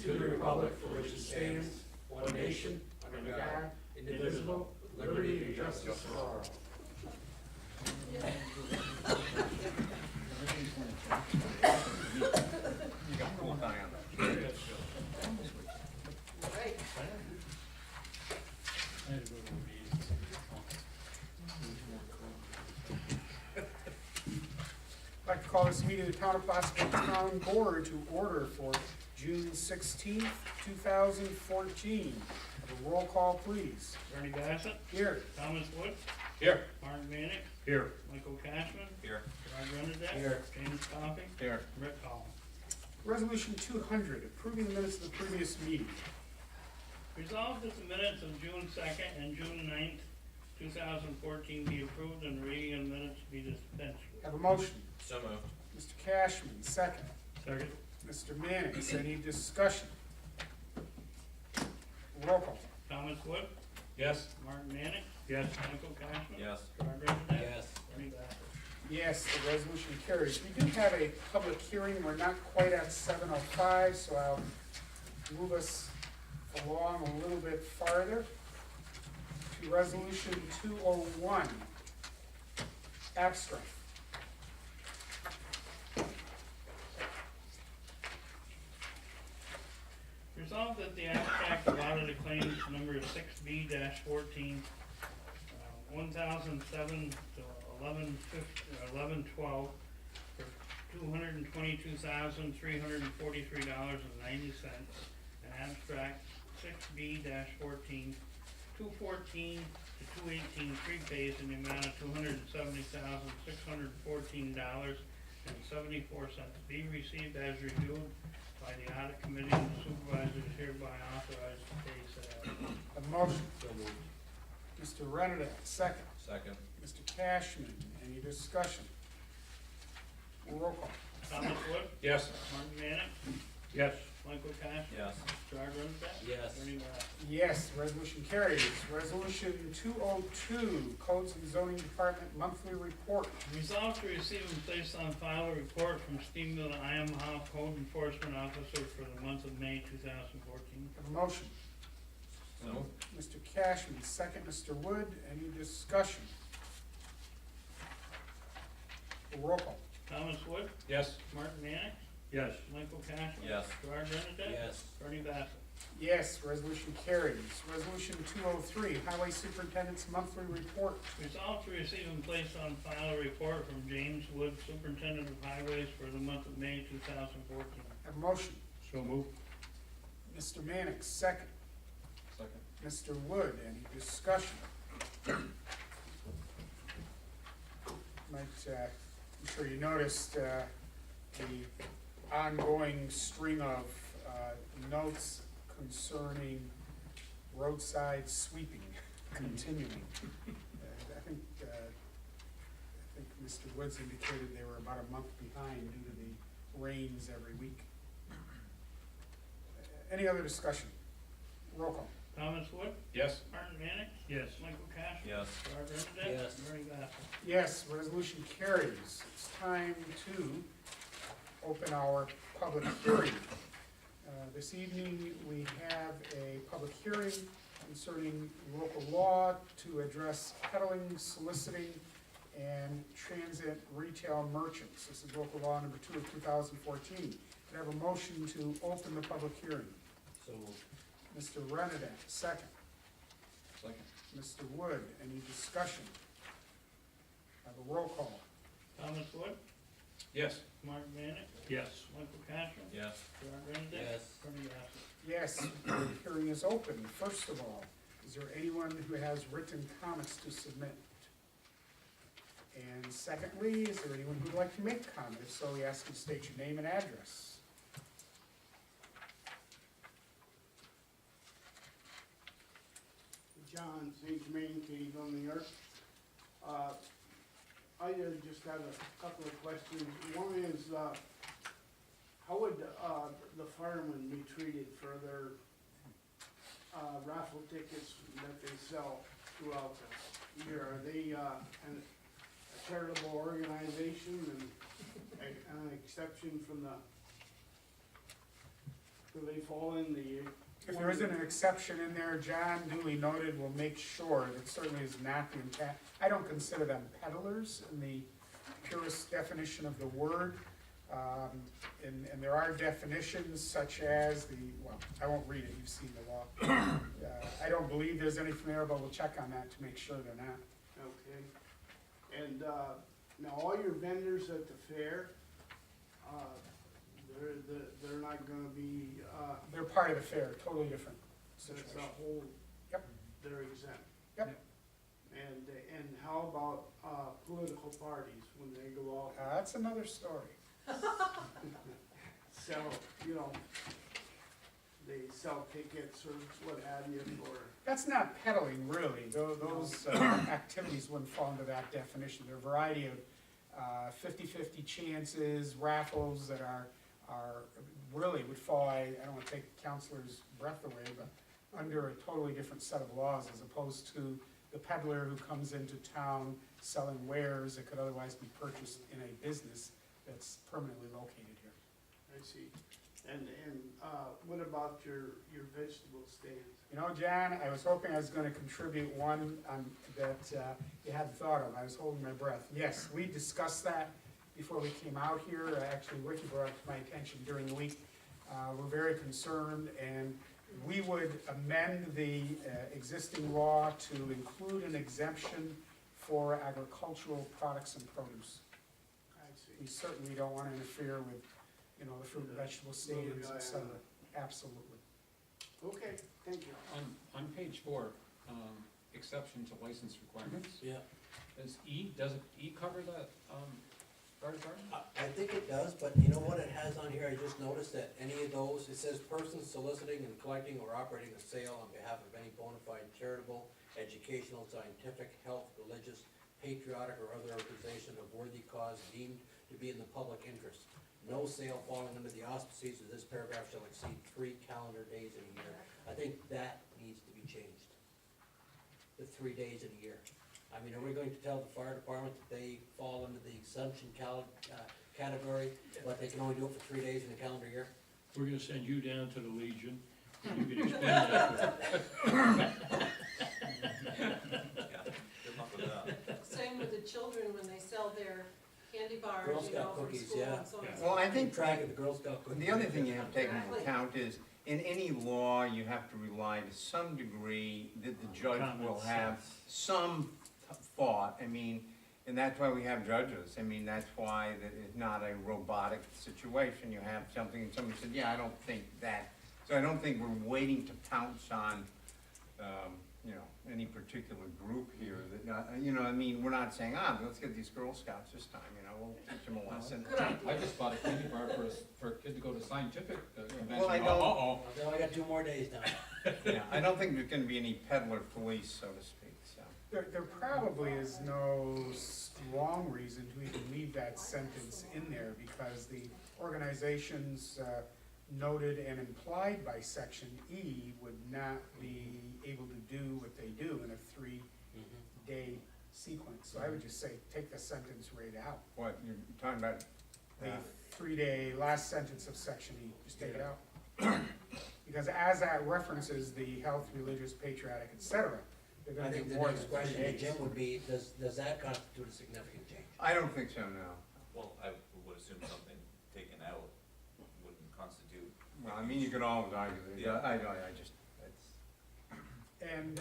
to the republic for which it stands, one nation, under God, indivisible, with liberty and justice for all. You got a cool tie on that. I'd like to call this meeting of the Town of Plattsburgh Town Board to order for June 16th, 2014. Have a roll call, please. Bernie Bassett. Here. Thomas Wood. Here. Martin Manick. Here. Michael Cashman. Here. Rod Renadette. Here. James Coffey. Here. Rick Hall. Resolution 200, approving the minutes of the previous meeting. Resolved that the minutes of June 2nd and June 9th, 2014 be approved and reading of minutes be dispensed with. Have a motion. So moved. Mr. Cashman, second. Second. Mr. Mannix, any discussion? Roll call. Thomas Wood. Yes. Martin Manick. Yes. Michael Cashman. Yes. Rod Renadette. Yes. Bernie Bassett. Yes, the resolution carries. We do have a public hearing. We're not quite at 7:05, so I'll move us along a little bit farther to resolution 201, abstract. Resolved that the abstract of audited claims number 6B-14, 1007 to 1112 for $222,343.90, and abstract 6B-14, 214 to 218 prepays in the amount of $270,614.74 be received as reviewed by the audit committee, and the supervisors hereby authorized to pay said. A motion. Mr. Renadette, second. Second. Mr. Cashman, any discussion? Roll call. Thomas Wood. Yes. Martin Manick. Yes. Michael Cash. Yes. Rod Renadette. Yes. Bernie Bassett. Yes, the resolution carries. Resolution 202, Codes and Zoning Department Monthly Report. Resolved to receive and place on file a report from Steamville Iamaha Code Enforcement Officer for the month of May 2014. Have a motion. No. Mr. Cashman, second. Mr. Wood, any discussion? Roll call. Thomas Wood. Yes. Martin Manick. Yes. Michael Cash. Yes. Rod Renadette. Yes. Bernie Bassett. Yes, resolution carries. Resolution 203, Highway Superintendent's Monthly Report. Resolved to receive and place on file a report from James Wood, Superintendent of Highways for the month of May 2014. Have a motion. So moved. Mr. Mannix, second. Second. Mr. Wood, any discussion? I'm sure you noticed the ongoing string of notes concerning roadside sweeping continuing. I think Mr. Woods indicated they were about a month behind due to the rains every week. Any other discussion? Roll call. Thomas Wood. Yes. Martin Manick. Yes. Michael Cash. Yes. Rod Renadette. Yes. Bernie Bassett. Yes, resolution carries. It's time to open our public hearing. This evening, we have a public hearing concerning local law to address peddling, soliciting, and transit retail merchants. This is local law number 2 of 2014. Can I have a motion to open the public hearing? So moved. Mr. Renadette, second. Second. Mr. Wood, any discussion? Have a roll call. Thomas Wood. Yes. Martin Manick. Yes. Michael Cashman. Yes. Rod Renadette. Yes. Bernie Bassett. Yes, the hearing is open. First of all, is there anyone who has written comments to submit? And secondly, is there anyone who would like to make comment? If so, we ask you to state your name and address. John, St. Germain, Katyville, New York. I just have a couple of questions. One is, how would the firemen be treated for their raffle tickets that they sell throughout the year? Are they a charitable organization and an exception from the Do they fall in the? If there isn't an exception in there, John duly noted, will make sure that certainly is not the intent. I don't consider them peddlers in the purest definition of the word. And there are definitions such as well, I won't read it, you've seen the law. I don't believe there's anything there, but we'll check on that to make sure they're not. Okay. And, now all your vendors at the fair, they're not gonna be, They're part of the fair, totally different so it's situation. a whole, Yep. they're exempt. Yep. And how about, political parties when they go out? That's another story. Sell, you know, they sell tickets or what have you for, That's not peddling, really. Those activities wouldn't fall into that definition. There are a variety of 50-50 chances, raffles that are really would fall, I don't want to take the counselor's breath away, but under a totally different set of laws as opposed to the peddler who comes into town selling wares that could otherwise be purchased in a business that's permanently located here. I see. And, what about your vegetable stands? You know, John, I was hoping I was gonna contribute one that you hadn't thought of. I was holding my breath. Yes, we discussed that before we came out here. Actually, Ricky brought it to my attention during the week. We're very concerned, and we would amend the existing law to include an exemption for agricultural products and produce. I see. We certainly don't wanna interfere with, you know, the fruit and vegetable stands, et cetera. Absolutely. Okay, thank you. On page 4, exception to license requirements. Yeah, Does E cover that, fire department? I think it does, but you know what it has on here, I just noticed that any of those, it says persons soliciting and collecting or operating a sale on behalf of any bona fide charitable, educational, scientific, health, religious, patriotic, or other organization of worthy cause deemed to be in the public interest. No sale falling under the auspices of this paragraph shall exceed 3 calendar days in a year. I think that needs to be changed. The 3 days in a year. I mean, are we going to tell the fire department that they fall under the exemption category, but they can only do it for 3 days in a calendar year? We're gonna send you down to the Legion, and you can explain that to them. Good luck with that. Same with the children when they sell their candy bars, Girl you know, Scout from cookies, school yeah. and so on. and so Well, I forth. think Keep track of the Girl Scout cookies. the other thing you have to take into Exactly. account is, in any law, you have to rely to some degree that the judge will Common have sense. some thought. I mean, and that's why we have judges. I mean, that's why that it's not a robotic situation. You have something and somebody said, yeah, I don't think that. So I don't think we're waiting to pounce on, you know, any particular group here that, you know, I mean, we're not saying, let's get these Girl Scouts this time, you know, we'll teach them a lesson. Good idea. I just bought a candy bar for a kid to go to scientific convention. Well, I don't- Uh-oh. Now I got 2 more days now. Yeah, I don't think there's gonna be any peddler police, so to speak, so. There probably is no strong reason to even leave that sentence in there, because the organizations noted and implied by section E would not be able to do what they do in a 3-day sequence. So I would just say, take the sentence right out. What, you're talking about, The 3-day last sentence of section E, just take it out. Because as that references the health, religious, patriotic, et cetera, they're I gonna think be the more than next 3 question to days. Jim would be, does that constitute a significant change? I don't think so, no. Well, I would assume something taken out wouldn't constitute. Well, I mean, you could always argue that, Yeah. I just, it's, And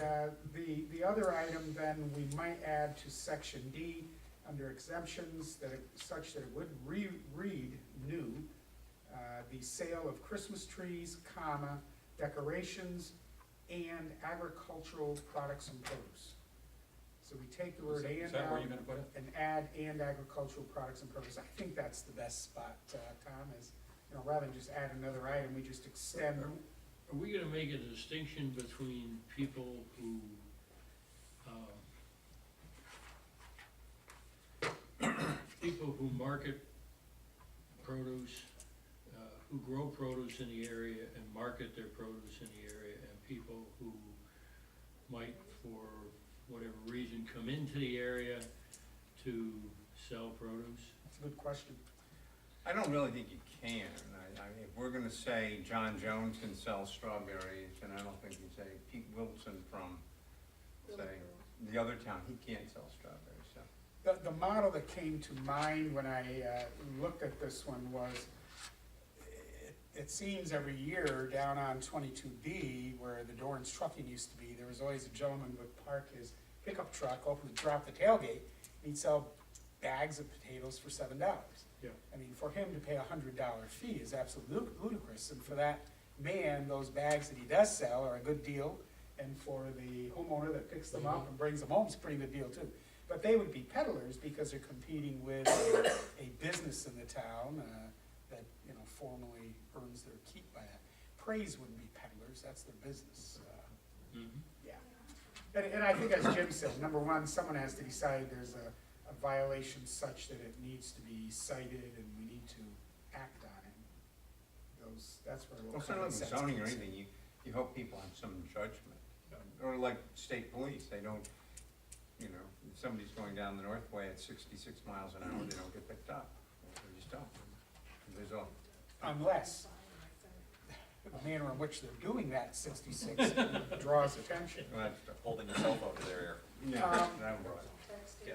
the other item then, we might add to section D, under exemptions, that such that it would read new, the sale of Christmas trees, comma, decorations, and agricultural products and produce. So we take the word Is and that where out you're gonna put it? and add and agricultural products and produce. I think that's the best spot, Tom, is, you know, rather than just add another item, we just extend. Are we gonna make a distinction between people who, people who market produce, who grow produce in the area and market their produce in the area, and people who might, for whatever reason, come into the area to sell produce? That's a good question. I don't really think you can. If we're gonna say John Jones can sell strawberries, and I don't think you say Pete Wilson from, say, the other town, he can't sell strawberries, so. The model that came to mind when I looked at this one was, it seems every year down on 22D, where the Dorrance Trucking used to be, there was always a gentleman would park his pickup truck, open and drop the tailgate, and he'd sell bags of potatoes for $7. Yeah. I mean, for him to pay $100 fee is absolutely ludicrous, and for that man, those bags that he does sell are a good deal, and for the homeowner that picks them up and brings them home, it's a pretty good deal too. But they would be peddlers because they're competing with a business in the town that, you know, formally earns their keep by that. Praise wouldn't be peddlers, that's their business. Yeah. And I think, as Jim said, number one, someone has to decide there's a violation such that it needs to be cited and we need to act on it. That's where a little Well, certainly common with sense zoning or comes in. anything, you hope people have some judgment. Or like state police, they don't, you know, if somebody's going down the Northway at 66 miles an hour, they don't get picked up. They just don't. There's all, Unless the manner in which they're doing that at 66 draws attention. well, that's, Holding a cell phone to their ear. yeah, that would. Yeah.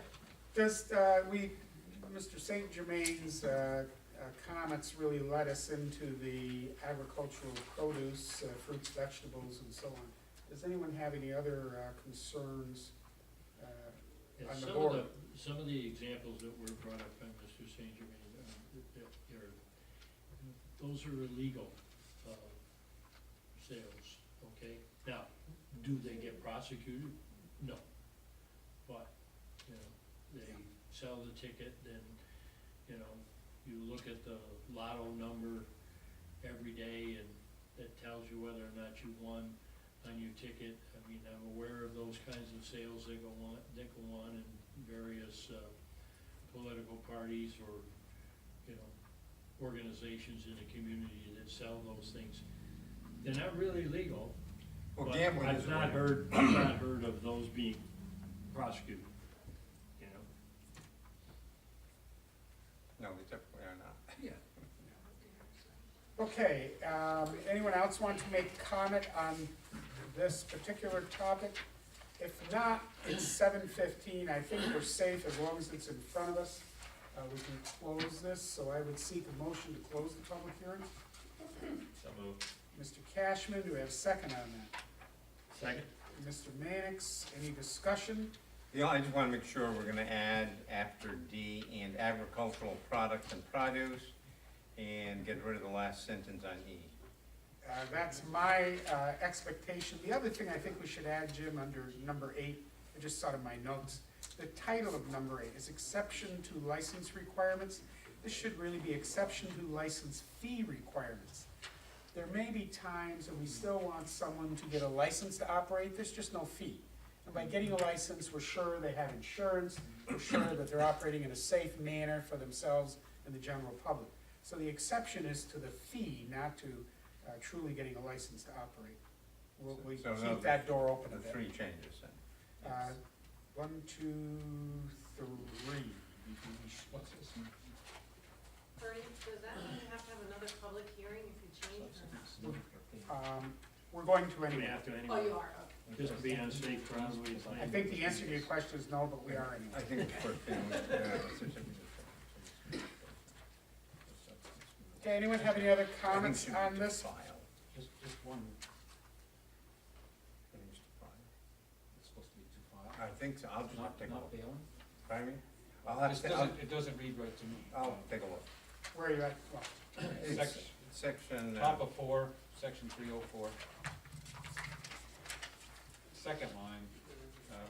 Just, Mr. St. Germain's comments really led us into the agricultural produce, fruits, vegetables, and so on. Does anyone have any other concerns Yeah, on the board? some of the examples that were brought up by Mr. St. Germain, those are illegal, sales, okay? Now, do they get prosecuted? No. But, you know, they sell the ticket, then, you know, you look at the lotto number every day and it tells you whether or not you won on your ticket. I mean, I'm aware of those kinds of sales that go on in various, political parties or, you know, organizations in the community that sell those things. They're not really legal, Well, but gambling is I've not illegal. heard of those being prosecuted, you know? No, they typically are not. Yeah. Okay, anyone else want to make comment on this particular topic? If not, it's 7:15, I think we're safe as long as it's in front of us. We can close this, so I would seek a motion to close the public hearing. So moved. Mr. Cashman, do we have a second on that? Second. Mr. Mannix, any discussion? Yeah, I just wanna make sure we're gonna add after D and agricultural products and produce, and get rid of the last sentence on E. That's my expectation. The other thing I think we should add, Jim, under number 8, I just saw it in my notes, the title of number 8 is exception to license requirements. This should really be exception to license fee requirements. There may be times when we still want someone to get a license to operate, there's just no fee. And by getting a license, we're sure they have insurance, we're sure that they're operating in a safe manner for themselves and the general public. So the exception is to the fee, not to truly getting a license to operate. We So keep that door open a The bit. 3 changes then. 1, 2, 3. What's this? Bernie, does that mean you have to have another public hearing if you change or not? We're going to We anyway. have to Oh, anyway, you are, okay. just to be on safe ground. I think the answer to your question is no, but we are I anyway. think the first thing, Okay, anyone have any other comments on this? Just one, It's supposed to be 2 files. I think so, I'll just have to take a Not look. failing? Pardon me? I'll have This to, doesn't, it doesn't read right to me. I'll take a look. Where are you at? Well, It's Section- section, Top of 4, section 304. Second line,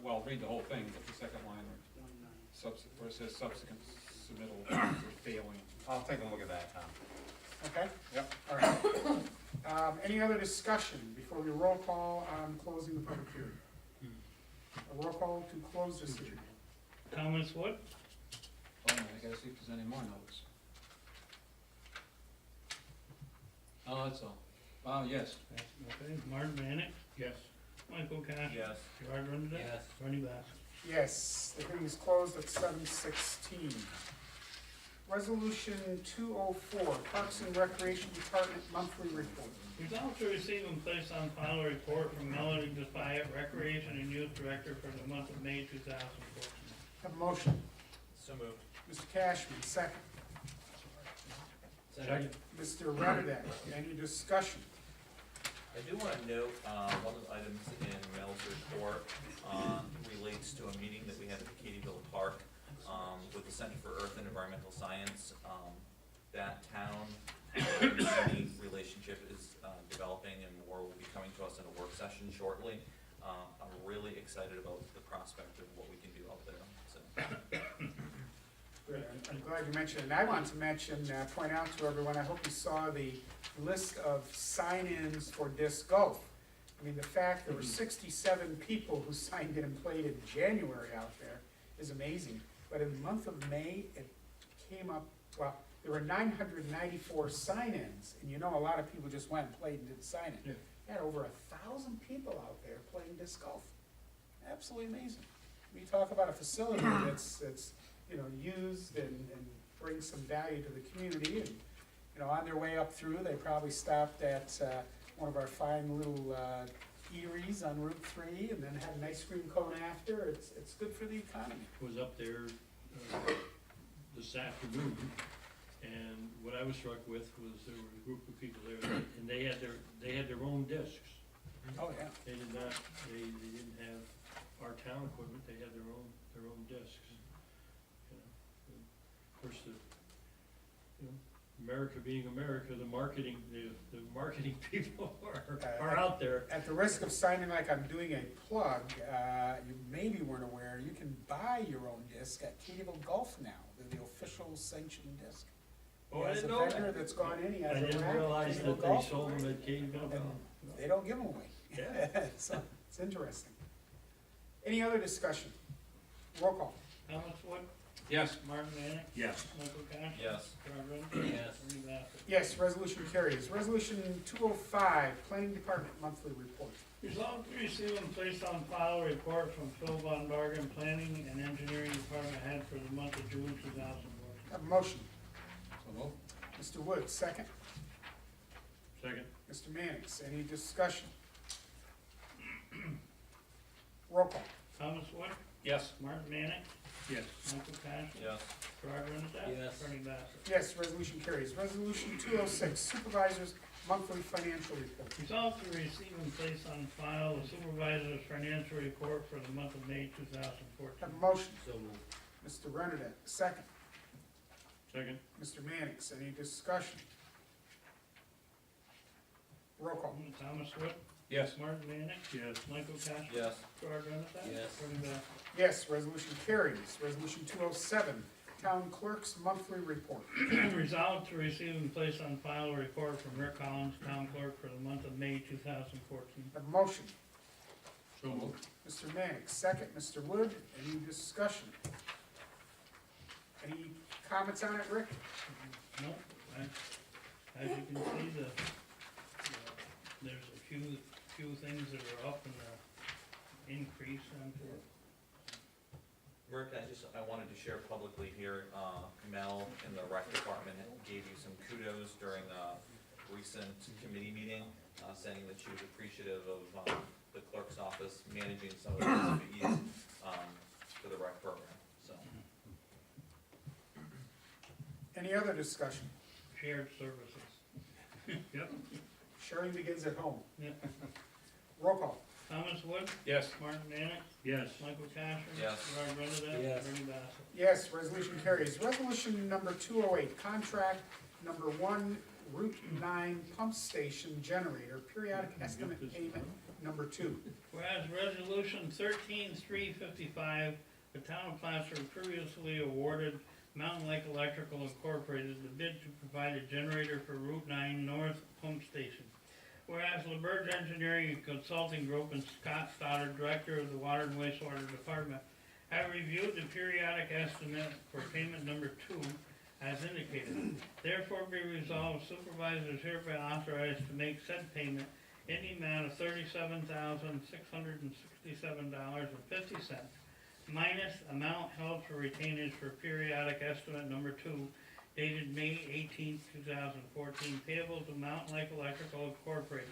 well, read the whole thing, but the second line, where it says subsequent submittal for failing. I'll take a look at that, Tom. okay, Yep. all right. Any other discussion before we roll call on closing the public hearing? A roll call to close this hearing. Comments, what? Oh, I gotta see if there's any more notes. Oh, that's all. Yes. Okay, Martin Manick, Yes. Michael Cash. Yes. Gerard Rundett. Yes. Bernie Bass. Yes, the hearing is closed at 7:16. Resolution 204, Parks and Recreation Department Monthly Report. Resolved to receive and place on file a report from Melody Defiant, Recreation and Youth Director for the month of May 2014. Have a motion. So moved. Mr. Cashman, second. Second. Mr. Renadek, any discussion? I do want to note, one of the items in Mel's report, relates to a meeting that we had at the Katyville Park, with the Center for Earth and Environmental Science. That town, city relationship is, developing, and more will be coming to us in a work session shortly. I'm really excited about the prospect of what we can do out there, so. Good, I'm glad you mentioned it. And I want to mention, point out to everyone, I hope you saw the list of sign-ins for disc golf. I mean, the fact there were 67 people who signed in and played in January out there is amazing. But in the month of May, it came up, well, there were 994 sign-ins, and you know, a lot of people just went and played and didn't sign in. Yeah. You had over 1,000 people out there playing disc golf. Absolutely amazing. We talk about a facility that's you know, used and brings some value to the community, and, you know, on their way up through, they probably stopped at, one of our fine little, eateries on Route 3, and then had an ice cream cone after. It's good for the economy. Was up there this afternoon, and what I was struck with was there were a group of people there, and they had their own discs. Oh, yeah. They did not, they didn't have our town equipment, they had their own discs. You know, of course, you know, America being America, the marketing people are out there. At the risk of sounding like I'm doing a plug, you maybe weren't aware, you can buy your own disc at Katyville Golf now. They're the official sanctioned disc. Oh, I As didn't a know vendor that. that's gone in, he has I a didn't rack, realize Katyville that they Golf, sold them at Katyville. and they don't give them away. Yeah. So, it's interesting. Any other discussion? Roll call. Thomas Wood, Yes. Martin Manning, Yes. Michael Cash. Yes. Gerard Renner. Yes. Ernie Bassett. Yes, resolution carries. Resolution 205, Planning Department Monthly Report. Resolved to receive and place on file a report from Phil Von Bargen, Planning and Engineering Department Head for the month of June 2014. Have a motion. So moved. Mr. Woods, second. Second. Mr. Mannix, any discussion? Roll call. Thomas Wood, Yes. Martin Manning, Yes. Michael Cash. Yes. Gerard Renner. Yes. Ernie Bassett. Yes, resolution carries. Resolution 206, Supervisors Monthly Financial Report. Resolved to receive and place on file the supervisor's financial report for the month of May 2014. Have a motion. So moved. Mr. Renner, second. Second. Mr. Mannix, any discussion? Roll call. Thomas Wood, Yes. Martin Manning, Yes. Michael Cash. Yes. Gerard Renner. Yes. Ernie Bassett. Yes, resolution carries. Resolution 207, Town Clerk's Monthly Report. Resolved to receive and place on file a report from Rick Collins, Town Clerk, for the month of May 2014. Have a motion. So moved. Mr. Mannix, second. Mr. Wood, any discussion? Any comments on it, Rick? No, as you can see, there's a few things that are up in the increase on for. Rick, I wanted to share publicly here, Mel in the rec department gave you some kudos during a recent committee meeting, saying that she was appreciative of, the clerk's office managing some of those fees, for the rec program, so. Any other discussion? Shared services. Yep. Sharing begins at home. Yeah. Roll call. Thomas Wood, Yes. Martin Manning, Yes. Michael Cash. Yes. Gerard Renner. Yes. Ernie Bassett. Yes, resolution carries. Resolution number 208, contract number 1, Route 9 Pump Station Generator, periodic estimate payment number 2. Whereas Resolution 13355, the town of Plattsburgh previously awarded Mountain Lake Electrical Incorporated the bid to provide a generator for Route 9 North Pump Station. Whereas LaBerge Engineering and Consulting Group and Scott Stoddard, Director of the Water and Wastewater Department, have reviewed the periodic estimate for payment number 2 as indicated. Therefore be resolved, supervisors hereby authorized to make said payment in the amount of $37,667.50, minus amount held for retainage for periodic estimate number 2, dated May 18th, 2014, payable to Mountain Lake Electrical Incorporated,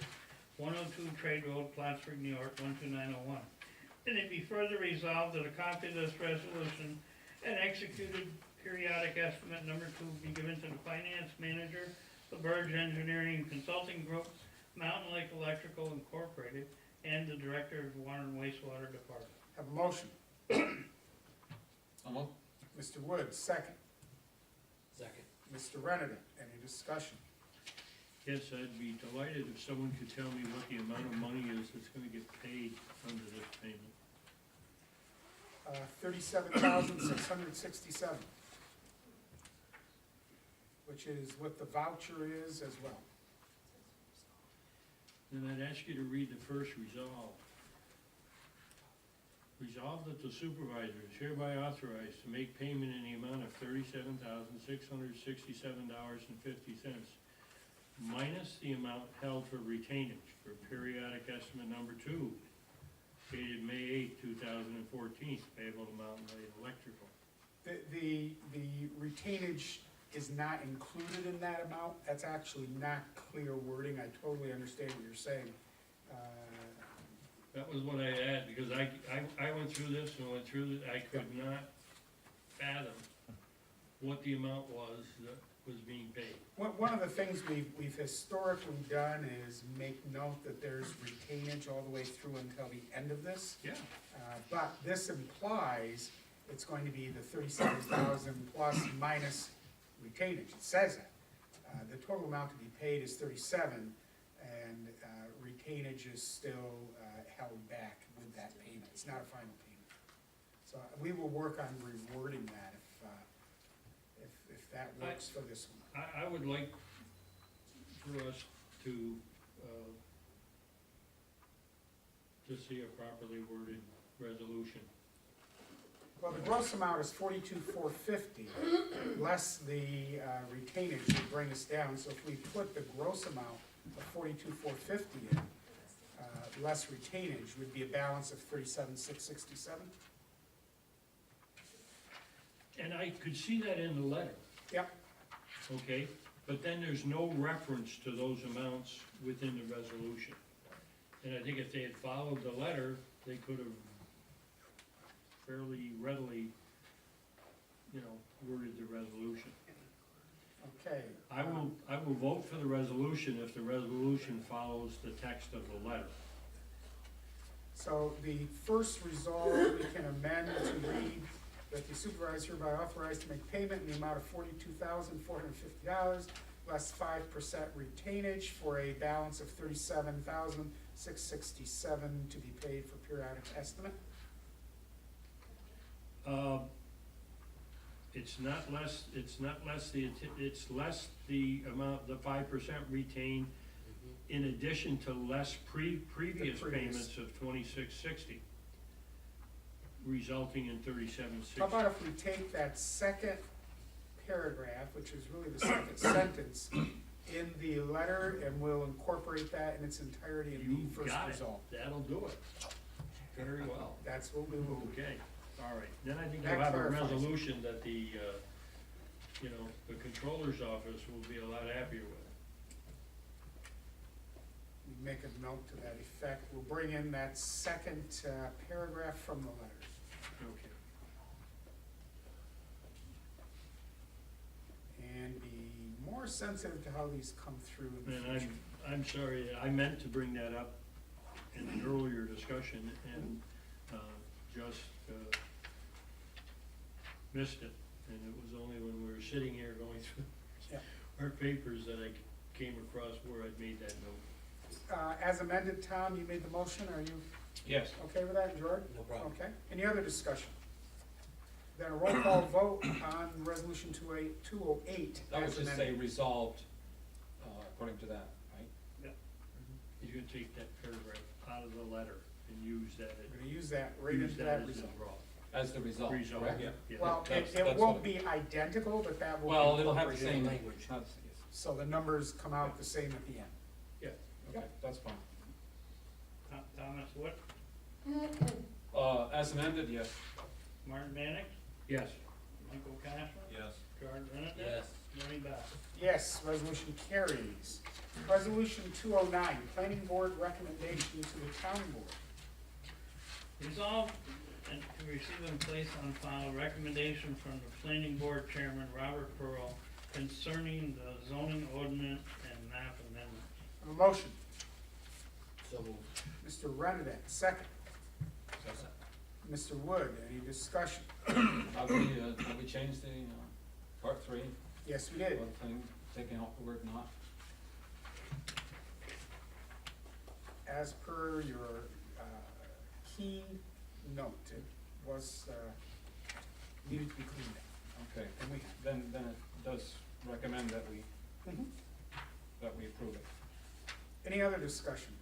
102 Trade Road, Plattsburgh, New York, 12901. And it be further resolved that a copy of this resolution and executed periodic estimate number 2 be given to the finance manager, the Burge Engineering Consulting Group, Mountain Lake Electrical Incorporated, and the Director of Water and Wastewater Department. Have a motion. So moved. Mr. Woods, second. Second. Mr. Renner, any discussion? Yes, I'd be delighted if someone could tell me what the amount of money is that's gonna get paid under this payment. $37,667, which is what the voucher is as well. Then I'd ask you to read the first resolve. Resolve that the supervisor is hereby authorized to make payment in the amount of $37,667.50, minus the amount held for retainage for periodic estimate number 2, dated May 8, 2014, payable to Mountain Lake Electrical. The retainage is not included in that amount. That's actually not clear wording. I totally understand what you're saying. That was what I had, because I went through this and went through it, I could not fathom what the amount was that was being paid. One of the things we've historically done is make note that there's retainage all the way through until the end of this. Yeah. But this implies it's going to be the 37,000 plus minus retainage. It says that. The total amount to be paid is 37, and retainage is still held back with that payment. It's not a final payment. So we will work on rewording that if that works for this one. I would like for us to see a properly worded resolution. Well, the gross amount is 42,450, less the retainage would bring us down. So if we put the gross amount of 42,450 in, less retainage, would be a balance of 37,667. And I could see that in the letter. Yep. Okay, but then there's no reference to those amounts within the resolution. And I think if they had followed the letter, they could have fairly readily, worded the resolution. Okay. I will vote for the resolution if the resolution follows the text of the letter. So the first resolve, we can amend to read that the supervisor hereby authorized to make payment in the amount of $42,450, less 5% retainage, for a balance of $37,667 to be paid for periodic estimate. It's less the amount, the 5% retained, in addition to less previous payments of $26.60, resulting in $37.60. How about if we take that second paragraph, which is really the second sentence, in the letter, and we'll incorporate that in its entirety in You the first got it, resolve. that'll do it, very well. That's what we will do. Okay, all right, then I think That you'll have a clarifies it. resolution that the controller's office will be a lot happier with. We make a note to that effect. We'll bring in that second paragraph from the letter. Okay. And be more sensitive to how these come through in the And future. I'm sorry, I meant to bring that up in an earlier discussion and just missed it. And it was only when we were sitting here going through Yeah. our papers that I came across where I'd made that note. As amended, Tom, you made the motion. Are you Yes. okay with that, George? No problem. Okay. Any other discussion? Then a roll call vote on resolution 208 That would as just say amended. resolved, according to that, right? He's gonna take that paragraph out of the letter and use that, We're gonna use that right use into that that as result. his raw. As the result, Result, correct? yeah. Well, That's it what won't it- be identical, but that will Well, be, it'll have the Incorporated same language. language. so the numbers come out the same at the end. Okay, that's fine. Thomas Wood, As amended, yes. Martin Mannix, Yes, Michael Cashman, Yes. George Renner, Yes. Bernie Bass. Yes, resolution carries. Resolution 209, planning board recommendation to the town board. Resolved and to receive and place on file recommendation from the planning board chairman, Robert Pearl, concerning the zoning ordinance and map amendments. Have a motion. So moved. Mr. Renadette, second. Mr. Wood, any discussion? Have we changed the, part 3 Yes, we did. thing, taking out the word not? As per your key note, it was, needed to be cleaned up. Okay, And we, then it does recommend that we Mhm. approve it. Any other discussion?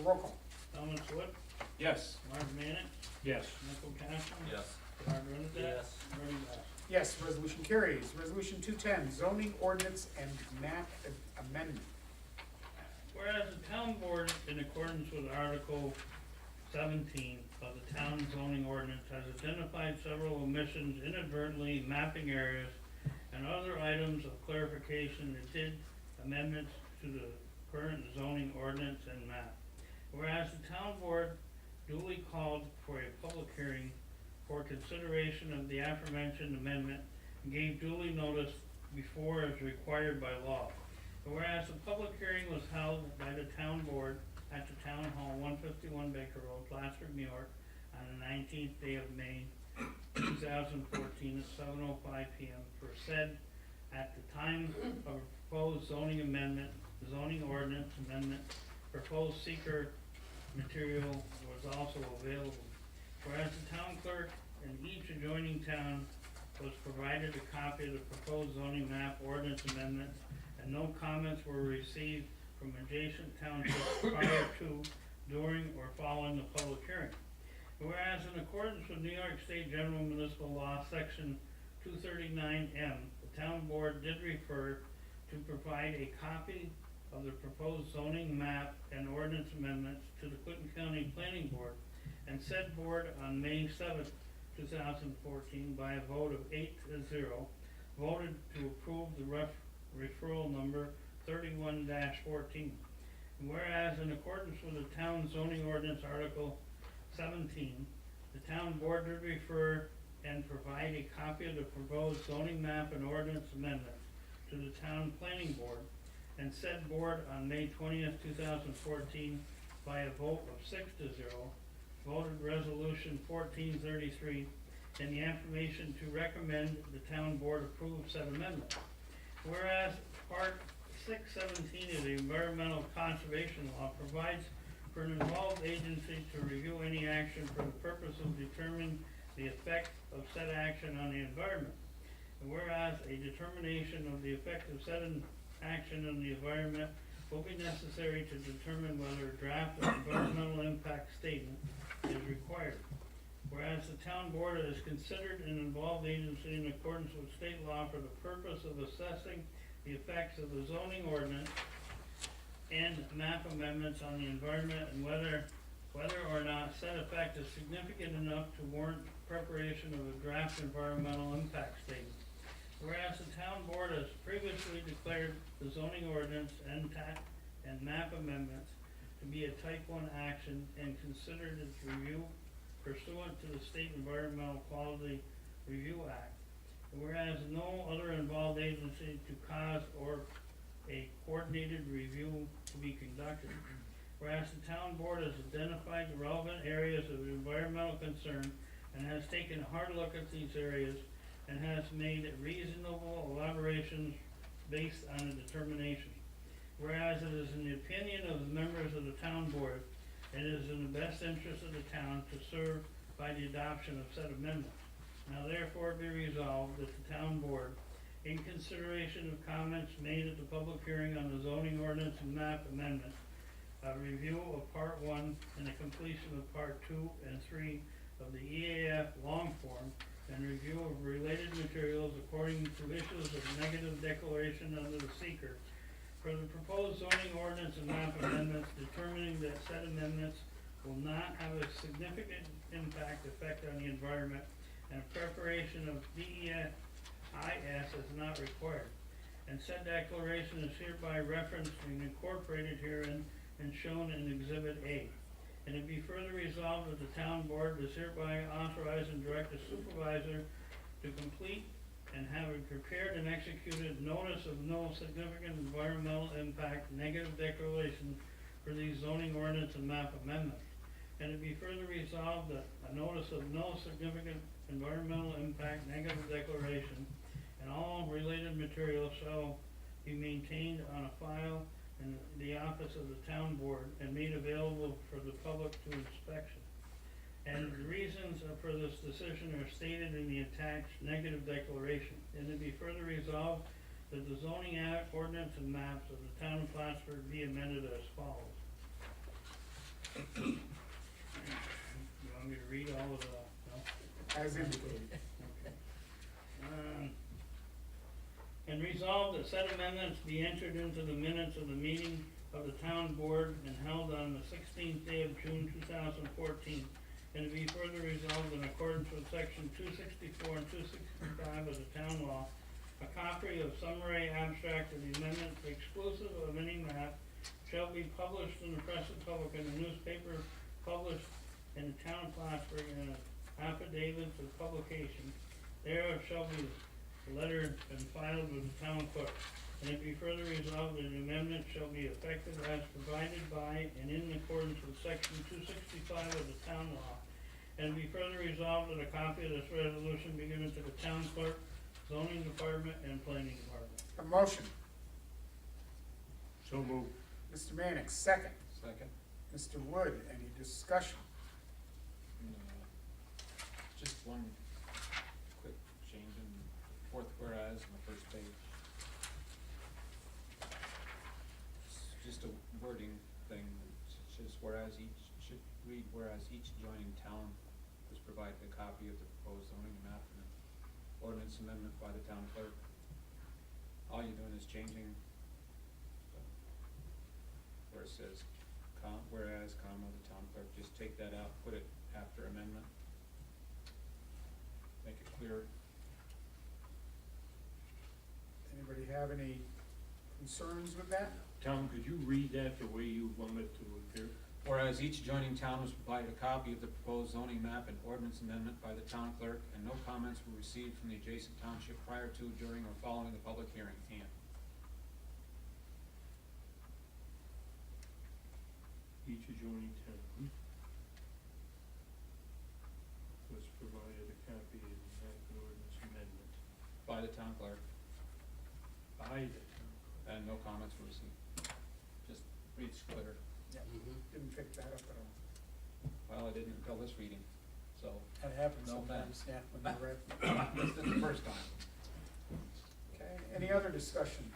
Roll call. Thomas Wood, Yes. Mark Manick, Yes. Michael Castro. Yes. Bart Renadette. Yes. Bernie Bass. Yes, resolution carries. Resolution 210, zoning ordinance and map amendment. Whereas the town board, in accordance with Article 17 of the town zoning ordinance, has identified several omissions, inadvertently mapping areas, and other items of clarification that did amendments to the current zoning ordinance and map. Whereas the town board duly called for a public hearing for consideration of the aforementioned amendment and gave duly notice before as required by law. Whereas the public hearing was held by the town board at the Town Hall, 151 Baker Road, Plattsburgh, New York, on the 19th day of May, 2014 at 7:05 p.m. for said, at the time of proposed zoning amendment, zoning ordinance amendment, proposed seeker material was also available. Whereas the town clerk in each adjoining town was provided a copy of the proposed zoning map ordinance amendments, and no comments were received from adjacent townships prior to, during, or following the public hearing. Whereas in accordance with New York State General Municipal Law, Section 239M, the town board did refer to provide a copy of the proposed zoning map and ordinance amendments to the Clinton County Planning Board, and said board on May 7th, 2014, by a vote of 8-0, voted to approve the referral number 31-14. Whereas in accordance with the town zoning ordinance Article 17, the town board did refer and provide a copy of the proposed zoning map and ordinance amendments to the town planning board, and said board on May 20th, 2014, by a vote of 6-0, voted resolution 1433 and the affirmation to recommend the town board approve said amendment. Whereas Part 617 of the Environmental Conservation Law provides for an involved agency to review any action for the purpose of determining the effect of said action on the environment. And whereas a determination of the effect of said action on the environment will be necessary to determine whether a draft of environmental impact statement is required. Whereas the town board is considered an involved agency in accordance with state law for the purpose of assessing the effects of the zoning ordinance and map amendments on the environment, and whether or not said effect is significant enough to warrant preparation of a draft environmental impact statement. Whereas the town board has previously declared the zoning ordinance and map amendments to be a type 1 action and considered its review pursuant to the State Environmental Quality Review Act. Whereas no other involved agency to cause or a coordinated review to be conducted. Whereas the town board has identified the relevant areas of environmental concern and has taken a hard look at these areas and has made reasonable elaborations based on a determination. Whereas it is in the opinion of the members of the town board, it is in the best interest of the town to serve by the adoption of said amendment. Now therefore be resolved that the town board, in consideration of comments made at the public hearing on the zoning ordinance and map amendment, a review of part 1 and the completion of part 2 and 3 of the EAF long form, and review of related materials according to issues of negative declaration under the seeker for the proposed zoning ordinance and map amendments, determining that said amendments will not have a significant effect on the environment, and preparation of DEF IS is not required, and said declaration is hereby referenced and incorporated herein and shown in Exhibit A. And it be further resolved that the town board does hereby authorize and direct the supervisor to complete and have a prepared and executed notice of no significant environmental impact negative declaration for these zoning ordinance and map amendments. And it be further resolved that a notice of no significant environmental impact negative declaration and all related materials shall be maintained on a file in the office of the town board and made available for the public to inspection. And the reasons for this decision are stated in the attached negative declaration. And it be further resolved that the zoning act, ordinance, and maps of the town of Plattsburgh be amended as follows. You want me to read all of the, no? As indicated. Okay. And resolved that said amendments be entered into the minutes of the meeting of the town board and held on the 16th day of June 2014. And to be further resolved in accordance with section 264 and 265 of the town law, a copy of summary abstract of the amendment exclusive of any map shall be published in the press and public in the newspaper published in the town of Plattsburgh in an affidavit of publication. Thereof shall be lettered and filed with the town clerk. And it be further resolved that the amendment shall be effective as provided by and in accordance with section 265 of the town law. And be further resolved that a copy of this resolution be given to the town clerk, zoning department, and planning department. A motion. So moved. Mr. Mannix, second. Second. Mr. Wood, any discussion? Just one quick change in fourth whereas on the first page. It's just a wording thing, it's just whereas each, should read whereas each adjoining town was provided a copy of the proposed zoning map and ordinance amendment by the town clerk. All you're doing is changing where it says whereas, comma, the town clerk, just take that out, put it after amendment. Make it clear. Anybody have any concerns with that? Tom, could you read that the way you want it to appear? Whereas each adjoining town was provided a copy of the proposed zoning map and ordinance amendment by the town clerk, and no comments were received from the adjacent township prior to, during, or following the public hearing, and. Each adjoining town was provided a copy of the map and ordinance amendment By the town clerk, by the town clerk. and no comments were received. Just reads clear. Yeah. Didn't pick that up at all. Well, I didn't until this reading, so. That happens No sometimes, yeah, when you read. This is the first time. Okay, any other discussion?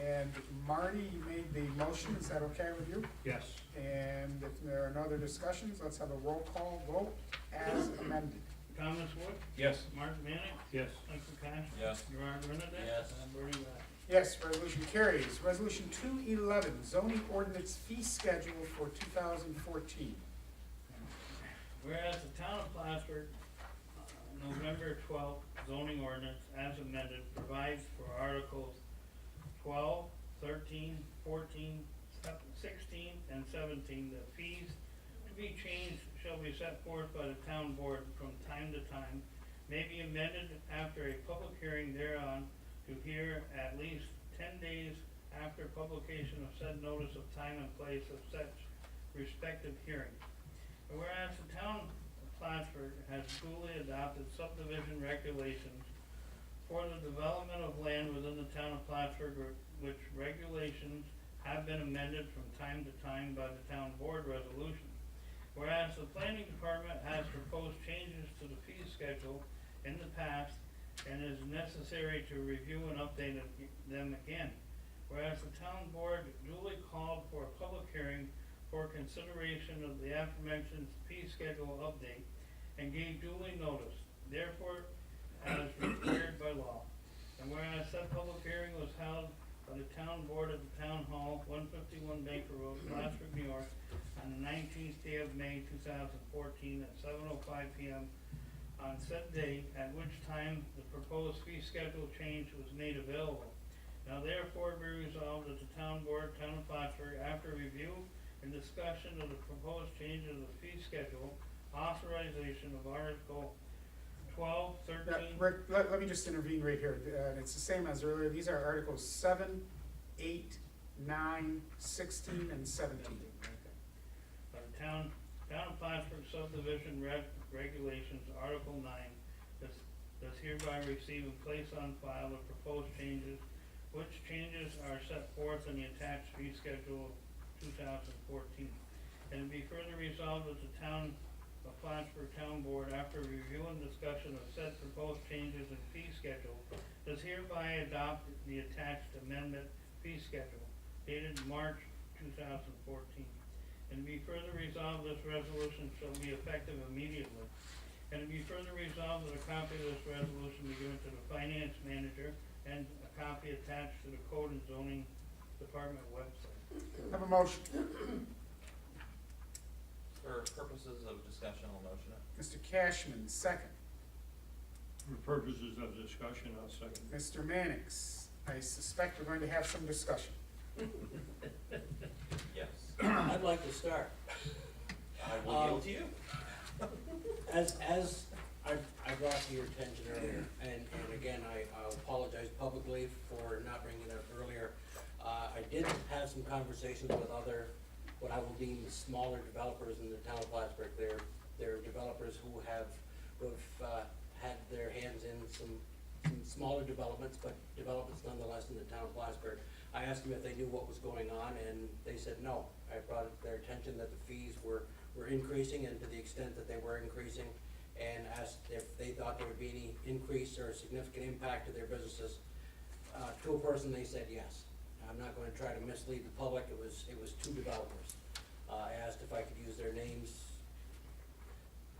And Marty, you made the motion, is that okay with you? Yes. And if there are no other discussions, let's have a roll call vote as amended. Thomas Wood, Yes. Mark Mannix, Yes. Michael Cash. Yes. Gerard Renadette. Yes. And Bernie Wright. Yes, resolution carries. Resolution 211, zoning ordinance fee schedule for 2014. Whereas the town of Plattsburgh, November 12th zoning ordinance as amended provides for articles 12, 13, 14, 16, and 17, the fees to be changed shall be set forth by the town board from time to time, may be amended after a public hearing thereon to hear at least 10 days after publication of said notice of time and place of such respective hearing. And whereas the town of Plattsburgh has duly adopted subdivision regulations for the development of land within the town of Plattsburgh, which regulations have been amended from time to time by the town board resolution. Whereas the planning department has proposed changes to the fee schedule in the past and is necessary to review and update them again. Whereas the town board duly called for a public hearing for consideration of the aforementioned fee schedule update and gave duly notice, therefore as required by law. And whereas said public hearing was held by the town board at the town hall, 151 Baker Road, Plattsburgh, New York, on the 19th day of May 2014 at 7:05 p.m. on said date, at which time the proposed fee schedule change was made available. Now therefore be resolved that the town board, town of Plattsburgh, after review and discussion of the proposed change of the fee schedule, authorization of Article 12, 13. Rick, let me just intervene right here. It's the same as earlier. These are Articles 7, 8, 9, 16, and 17. Town of Plattsburgh subdivision regulations, Article 9, does hereby receive and place on file the proposed changes, which changes are set forth in the attached fee schedule of 2014. And be further resolved that the town of Plattsburgh Town Board, after review and discussion of said proposed changes in fee schedule, does hereby adopt the attached amendment fee schedule dated March 2014. And be further resolved, this resolution shall be effective immediately. And be further resolved that a copy of this resolution be given to the finance manager and a copy attached to the Code and Zoning Department website. Have a motion. For purposes of discussion, I'll motion it. Mr. Cashman, second. For purposes of discussion, I'll second. Mr. Mannix, I suspect we're going to have some discussion. Yes. I'd like to start. I will yield to you. As I brought to your attention earlier, and again, I'll apologize publicly for not bringing it up earlier. I did have some conversations with other, what I will deem smaller developers in the town of Plattsburgh. They're developers who have had their hands in some smaller developments, but developments nonetheless in the town of Plattsburgh. I asked them if they knew what was going on, and they said no. I brought it to their attention that the fees were increasing, and to the extent that they were increasing, and asked if they thought there would be any increase or significant impact to their businesses. To a person, they said yes. I'm not going to try to mislead the public. It was two developers. I asked if I could use their names.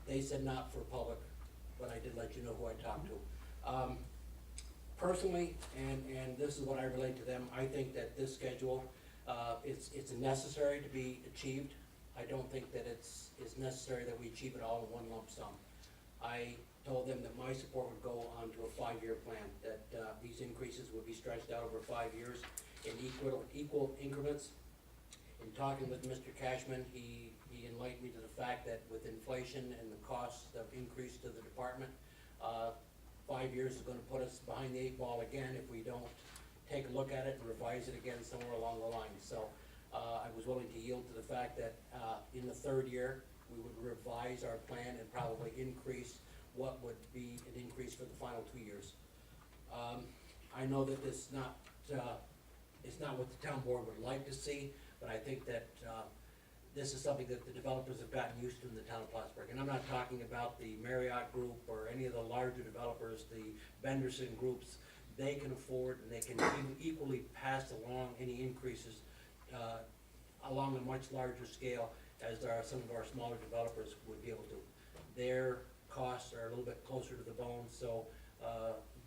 They said not for public, but I did let you know who I talked to. Personally, and this is what I relate to them, I think that this schedule, it's necessary to be achieved. I don't think that it's necessary that we achieve it all in one lump sum. I told them that my support would go onto a 5-year plan, that these increases would be stretched out over 5 years in equal increments. In talking with Mr. Cashman, he enlightened me to the fact that with inflation and the costs of increase to the department, 5 years is gonna put us behind the 8 ball again if we don't take a look at it and revise it again somewhere along the line. So I was willing to yield to the fact that in the 3rd year, we would revise our plan and probably increase what would be an increase for the final 2 years. I know that it's not what the town board would like to see, but I think that this is something that the developers have gotten used to in the town of Plattsburgh. And I'm not talking about the Marriott Group or any of the larger developers, the Benderson groups. They can afford and they can equally pass along any increases along a much larger scale as some of our smaller developers would be able to. Their costs are a little bit closer to the bone, so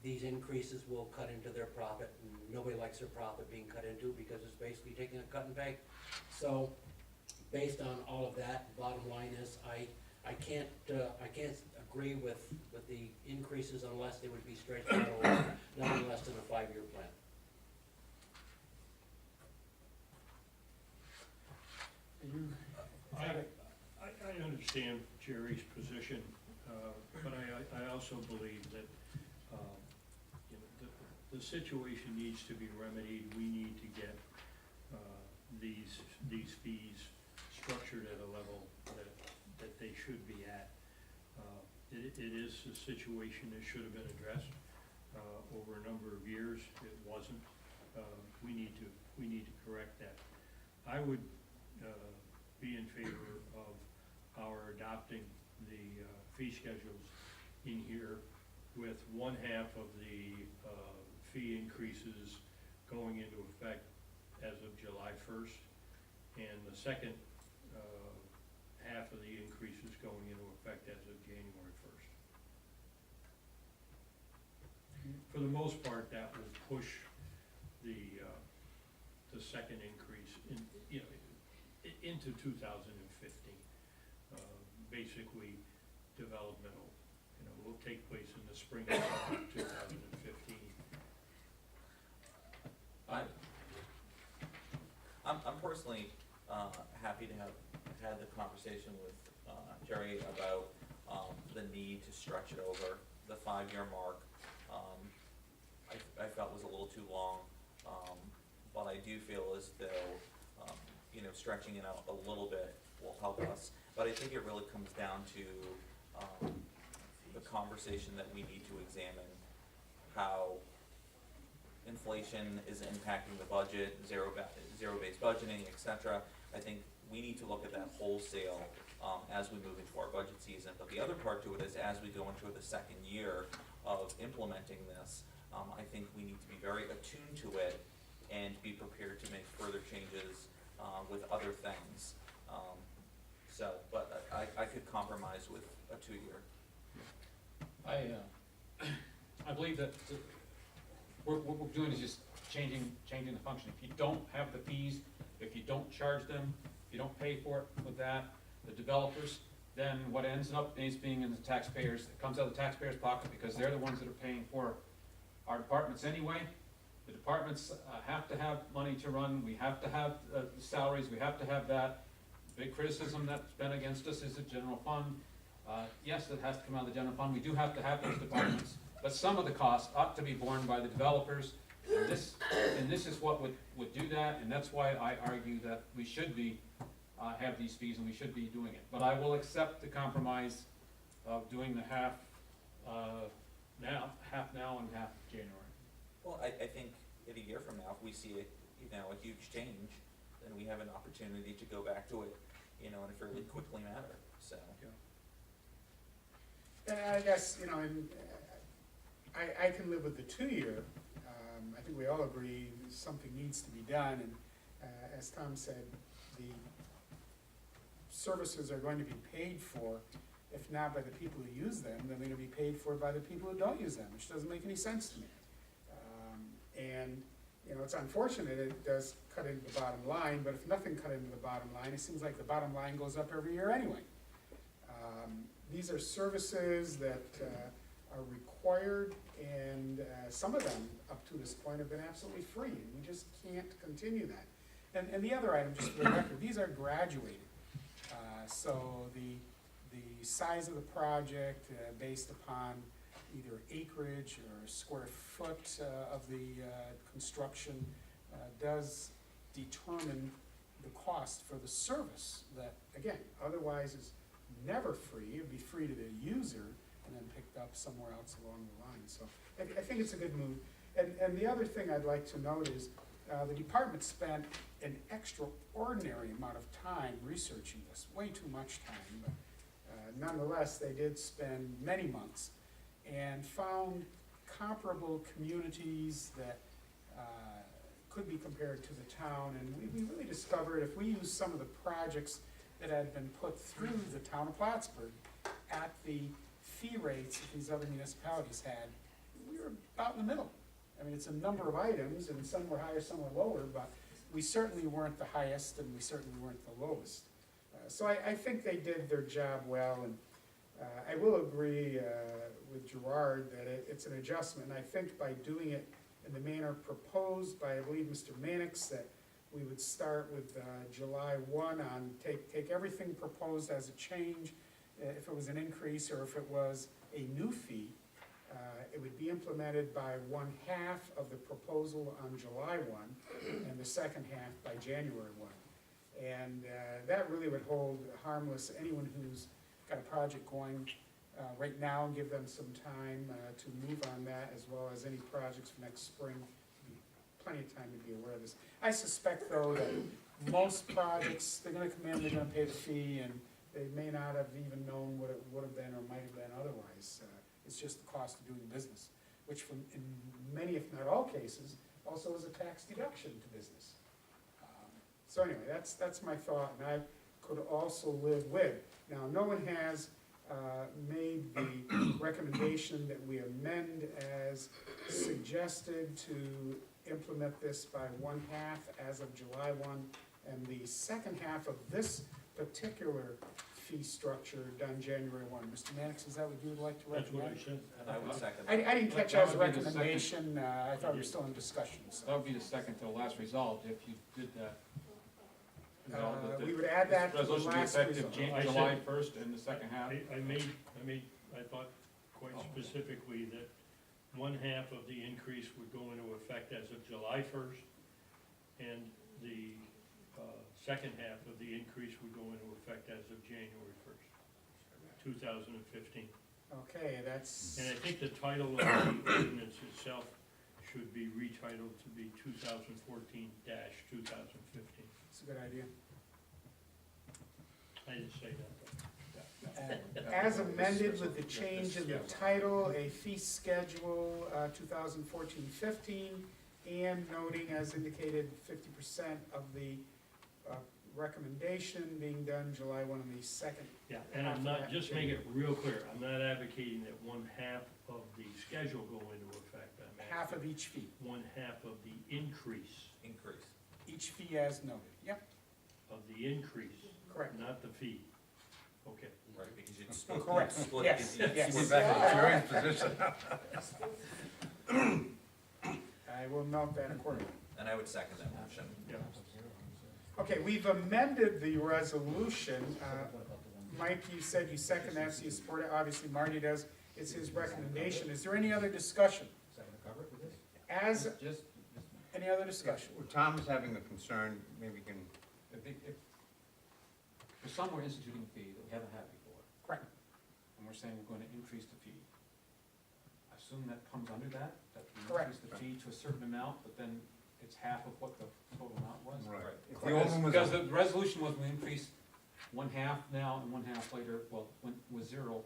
these increases will cut into their profit, and nobody likes their profit being cut into because it's basically taking a cut and pay. So based on all of that, bottom line is I can't agree with the increases unless they would be stretched out over nothing less than a 5-year plan. I understand Jerry's position, but I also believe that, you know, the situation needs to be remedied. We need to get, these fees structured at a level that they should be at. It is a situation that should have been addressed, over a number of years. It wasn't. We need to correct that. I would, be in favor of our adopting the fee schedules in here with 1/2 of the fee increases going into effect as of July 1st, and the second half of the increases going into effect as of January 1st. For the most part, that will push the second increase into 2015. Basically, developmental, will take place in the spring of 2015. I'm personally, happy to have had the conversation with, Jerry about, the need to stretch it over the 5-year mark. I felt was a little too long, but I do feel as though, stretching it out a little bit will help us. But I think it really comes down to, the conversation that we need to examine how inflation is impacting the budget, zero-based budgeting, et cetera. I think we need to look at that wholesale, as we move into our budget season. But the other part to it is, as we go into the second year of implementing this, I think we need to be very attuned to it and be prepared to make further changes, with other things. But I could compromise with a 2-year. I believe that what we're doing is just changing the function. If you don't have the fees, if you don't charge them, if you don't pay for it with that, the developers, then what ends up is being in the taxpayers, it comes out of the taxpayers' pocket, because they're the ones that are paying for our departments anyway. The departments have to have money to run, we have to have the salaries, we have to have that. Big criticism that's been against us is the general fund. Yes, it has to come out of the general fund, we do have to have those departments, but some of the costs ought to be borne by the developers. And this is what would do that, and that's why I argue that we should be, have these fees and we should be doing it. But I will accept the compromise of doing the half now and half January. Well, I think in a year from now, if we see a huge change, then we have an opportunity to go back to it, in a fairly quickly manner, so. And I guess, I can live with the 2-year. I think we all agree something needs to be done, and as Tom said, the services are going to be paid for, if not by the people who use them, then they're gonna be paid for by the people who don't use them, which doesn't make any sense to me. And, it's unfortunate, it does cut into the bottom line, but if nothing cut into the bottom line, it seems like the bottom line goes up every year anyway. These are services that are required, and some of them, up to this point, have been absolutely free, and we just can't continue that. And the other item, just for the record, these are graduated. So the size of the project, based upon either acreage or square foot of the construction, does determine the cost for the service that, again, otherwise is never free. It'd be free to the user and then picked up somewhere else along the line. So I think it's a good move. And the other thing I'd like to note is the department spent an extraordinary amount of time researching this, way too much time, but nonetheless, they did spend many months and found comparable communities that could be compared to the town. And we really discovered, if we use some of the projects that had been put through the town of Plattsburgh at the fee rates that these other municipalities had, we were about in the middle. I mean, it's a number of items, and some were higher, some were lower, but we certainly weren't the highest, and we certainly weren't the lowest. So I think they did their job well, and I will agree with Gerard that it's an adjustment. And I think by doing it in the manner proposed by, I believe, Mr. Mannix, that we would start with July 1 on, take everything proposed as a change, if it was an increase or if it was a new fee, it would be implemented by 1/2 of the proposal on July 1 and the second half by January 1. And that really would hold harmless anyone who's got a project going right now, and give them some time to move on that, as well as any projects for next spring. Plenty of time to be aware of this. I suspect, though, that most projects, they're gonna come in, they're gonna pay the fee, and they may not have even known what it would have been or might have been otherwise. It's just the cost of doing business, which in many, if not all cases, also is a tax deduction to business. So anyway, that's my thought, and I could also live with. Now, no one has made the recommendation that we amend as suggested to implement this by 1/2 as of July 1, and the second half of this particular fee structure done January 1. Mr. Mannix, is that what you would like to That's what I recommend? said. And I would second I that. didn't catch That as a would be the second. recommendation, I thought we were still in discussion, so. That would be the second to the last result if you did that. You know, that We would add that to the resolution be last effective result. I July said- first in the second half. I thought quite specifically that one half of the increase would go into effect as of July first, and the, second half of the increase would go into effect as of January first, 2015. Okay, that's, And I think the title of the ordinance itself should be retitled to be 2014-2015. that's a good idea. I didn't say that, As amended with the change in the title, a fee schedule, 2014-15, and noting as indicated, 50% of the recommendation being done July 1 on the second. yeah, and I'm not, just make it real clear, I'm not advocating that one half of the schedule go into effect. I'm Half of asking each fee, one half of the increase, each fee as noted. Yep, of the increase, correct. not the fee. Okay. Right, because you'd split. Correct. you'd split- Yes, you'd yes. split We're that. back in the jury's position. I will note that accordingly. And I would second that motion. Yeah. Okay, we've amended the resolution. Mike, you said you second that, so you support it. Obviously, Marty does. It's his recommendation. Is there any other discussion? As, any other discussion? Well, Tom is having a concern, maybe you can, If for some, we're instituting a fee that we haven't had before. Correct. And we're saying we're gonna increase the fee. I assume that comes under that we Correct. increase the fee to a certain amount, but then it's half of what the total amount was? right. If the Correct. old one was Because the resolution was we increase one half now and one half later, well, when, was zero.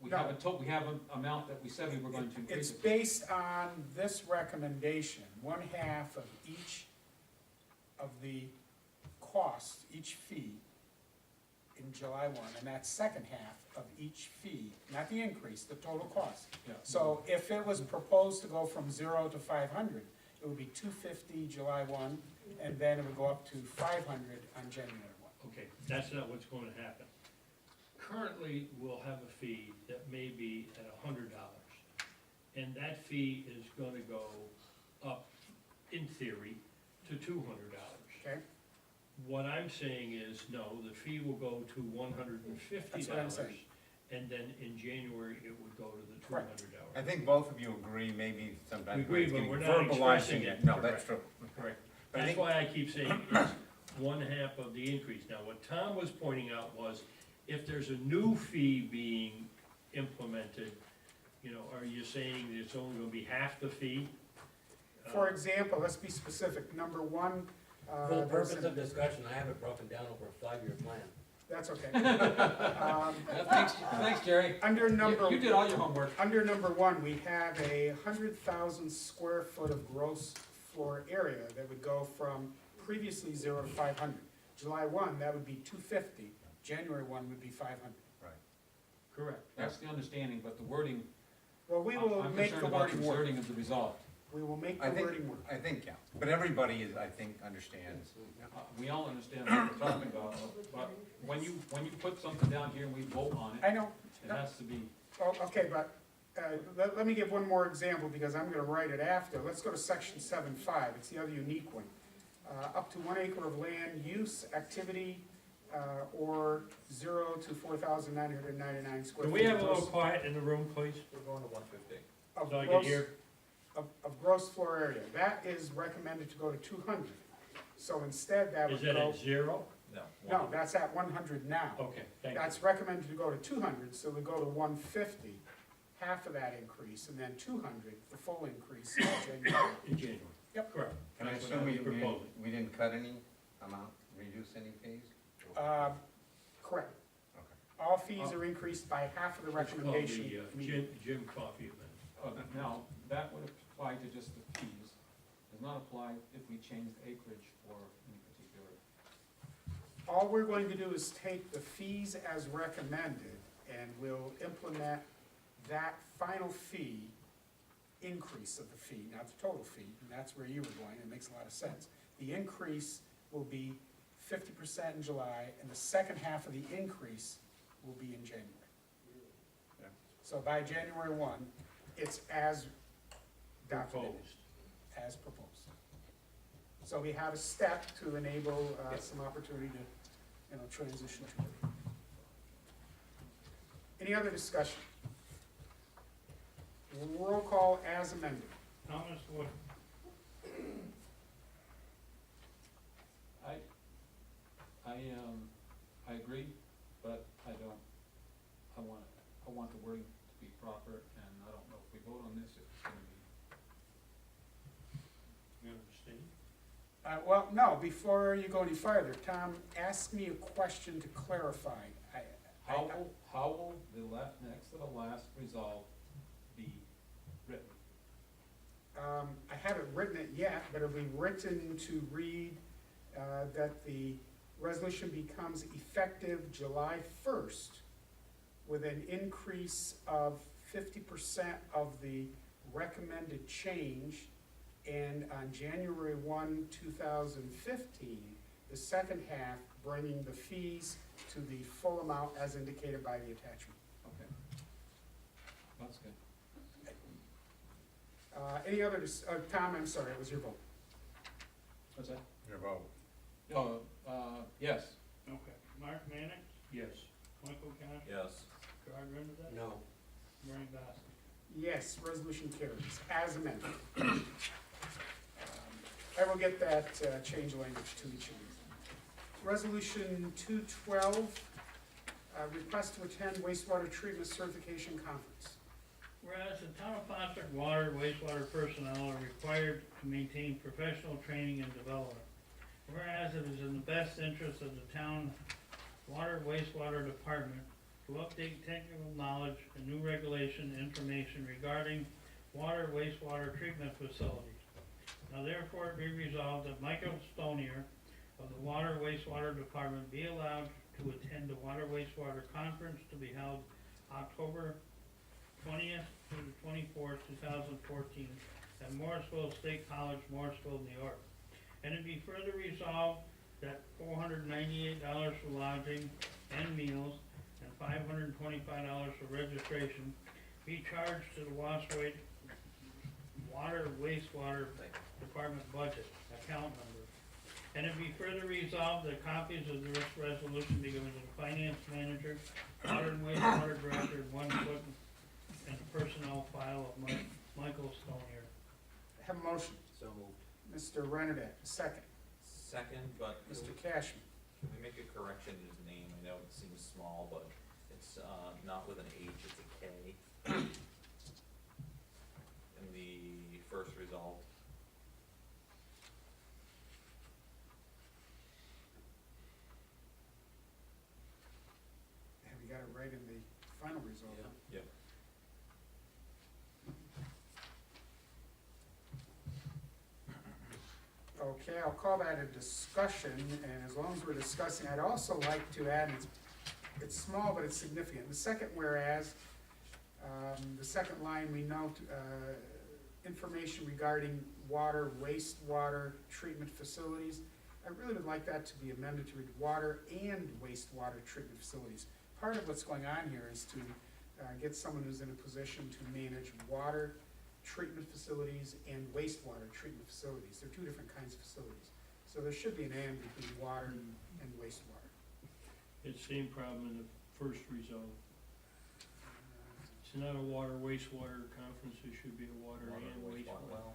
We have we have an amount that we said we were going to increase It's it. based on this recommendation, one half of each of the costs, each fee in July 1, and that second half of each fee, not the increase, the total cost. Yeah. So if it was proposed to go from 0 to 500, it would be 250 July 1, and then it would go up to 500 on January 1. Okay, that's not what's going to happen. Currently, we'll have a fee that may be at $100, and that fee is gonna go up, in theory, to $200. Okay? What I'm saying is, no, the fee will go to $150. That's what I'm saying. And then in January, it would go to the Correct. $200. I think both of you agree, maybe sometimes. We agree, it's but getting we're not expressing verbalizing it. No, that's true. Correct. But I That's think- why I keep saying it's one half of the increase. Now, what Tom was pointing out was, if there's a new fee being implemented, you know, are you saying that it's only gonna be half the fee? For example, let's be specific, number 1. For the there's purpose an- of discussion, I have it broken down over a 5-year plan. That's okay. Thanks, Jerry. Under number. You did all your homework. Under number 1, we have 100,000 square foot of gross floor area that would go from previously 0 to 500. July 1, that would be 250, January 1 would be 500. Correct. That's the understanding, but the wording, Well, we will I'm make the concerned about the wording work. wording of the result. We will make I the think, wording work. I think, yeah, but everybody is, I think, understands. We all understand what we're talking about, but when you put something down here and we vote on it, I know, it has to be, oh, okay, but let me give one more example because I'm gonna write it after. Let's go to section 7.5, it's the other unique one. Up to 1 acre of land use, activity, or 0 to 4,999 square Can feet. we have a little gross- quiet in the room, please, We're going to 150. of so I can gross- hear? Of gross floor area. That is recommended to go to 200. So instead, that would Is that go, at 0? No. no, that's at 100 now. Okay, thank you. That's recommended to go to 200, so we go to 150, half of that increase, and then 200, the full increase in January. In January. Yep. Correct. And I That's what assume was we proposing. didn't cut any amount, reduce any fees? Correct. Okay. All fees are increased by half of the It's called recommendation. the, Jim Coffee Amendment. now, that would apply to just the fees. Does not apply if we change the acreage for any particular. All we're going to do is take the fees as recommended, and we'll implement that final fee, increase of the fee, not the total fee, and that's where you were going, it makes a lot of sense. The increase will be 50% in July, and the second half of the increase will be in January. Yeah. So by January 1, it's as documented, Proposed. as proposed. So we have a step to enable some opportunity to, transition to it. Any other discussion? Roll call as amended. Thomas Wood, I agree, but I want the wording to be proper, and I don't know if we vote on this, if it's gonna be. You understand? Well, no, before you go any farther, Tom, ask me a question to clarify. How will the next to the last resolve be written? I haven't written it yet, but it'll be written to read that the resolution becomes effective July 1st with an increase of 50% of the recommended change, and on January 1, 2015, the second half, bringing the fees to the full amount as indicated by the attachment. Okay. That's good. Any other, Tom, I'm sorry, it was your vote. What's that? Your vote. Oh, yes. okay, Mark Mannix, Yes. Michael Cash, Yes. Gerard Rendersek, No. Bernie Bass. Yes, resolution carries as amended. I will get that change language to each of you. Resolution 212, request to attend wastewater treatment certification conference. Whereas the town of Plattsburgh water and wastewater personnel are required to maintain professional training and development. Whereas it is in the best interest of the town water and wastewater department to update technical knowledge and new regulation information regarding water and wastewater treatment facilities. Now therefore it be resolved that Michael Stonier of the water and wastewater department be allowed to attend the water wastewater conference to be held October 20th to the 24th, 2014, at Morrisville State College, Morrisville, New York. And it be further resolved that $498 for lodging and meals and $525 for registration be charged to the water wastewater department budget account number. And it be further resolved that copies of this resolution be given to the finance manager, water and wastewater director, and one foot in the personnel file of Michael Stonier. Have a motion. So moved. Mr. Rennerdeck, a second. Second, but Mr. Cashman. can we make a correction to his name? I know it seems small, but it's, not with an H, it's a K. In the first result. Have you got it right in the final result? huh? Yep. Okay, I'll call that a discussion, and as long as we're discussing, I'd also like to add, it's small, but it's significant. The second whereas, the second line, we note, information regarding water, wastewater treatment facilities. I really would like that to be amended to read water and wastewater treatment facilities. Part of what's going on here is to get someone who's in a position to manage water treatment facilities and wastewater treatment facilities. They're two different kinds of facilities. So there should be an and between water and wastewater. It's the same problem in the first result. It's not a water wastewater conference, it should be a water and wastewater. Well,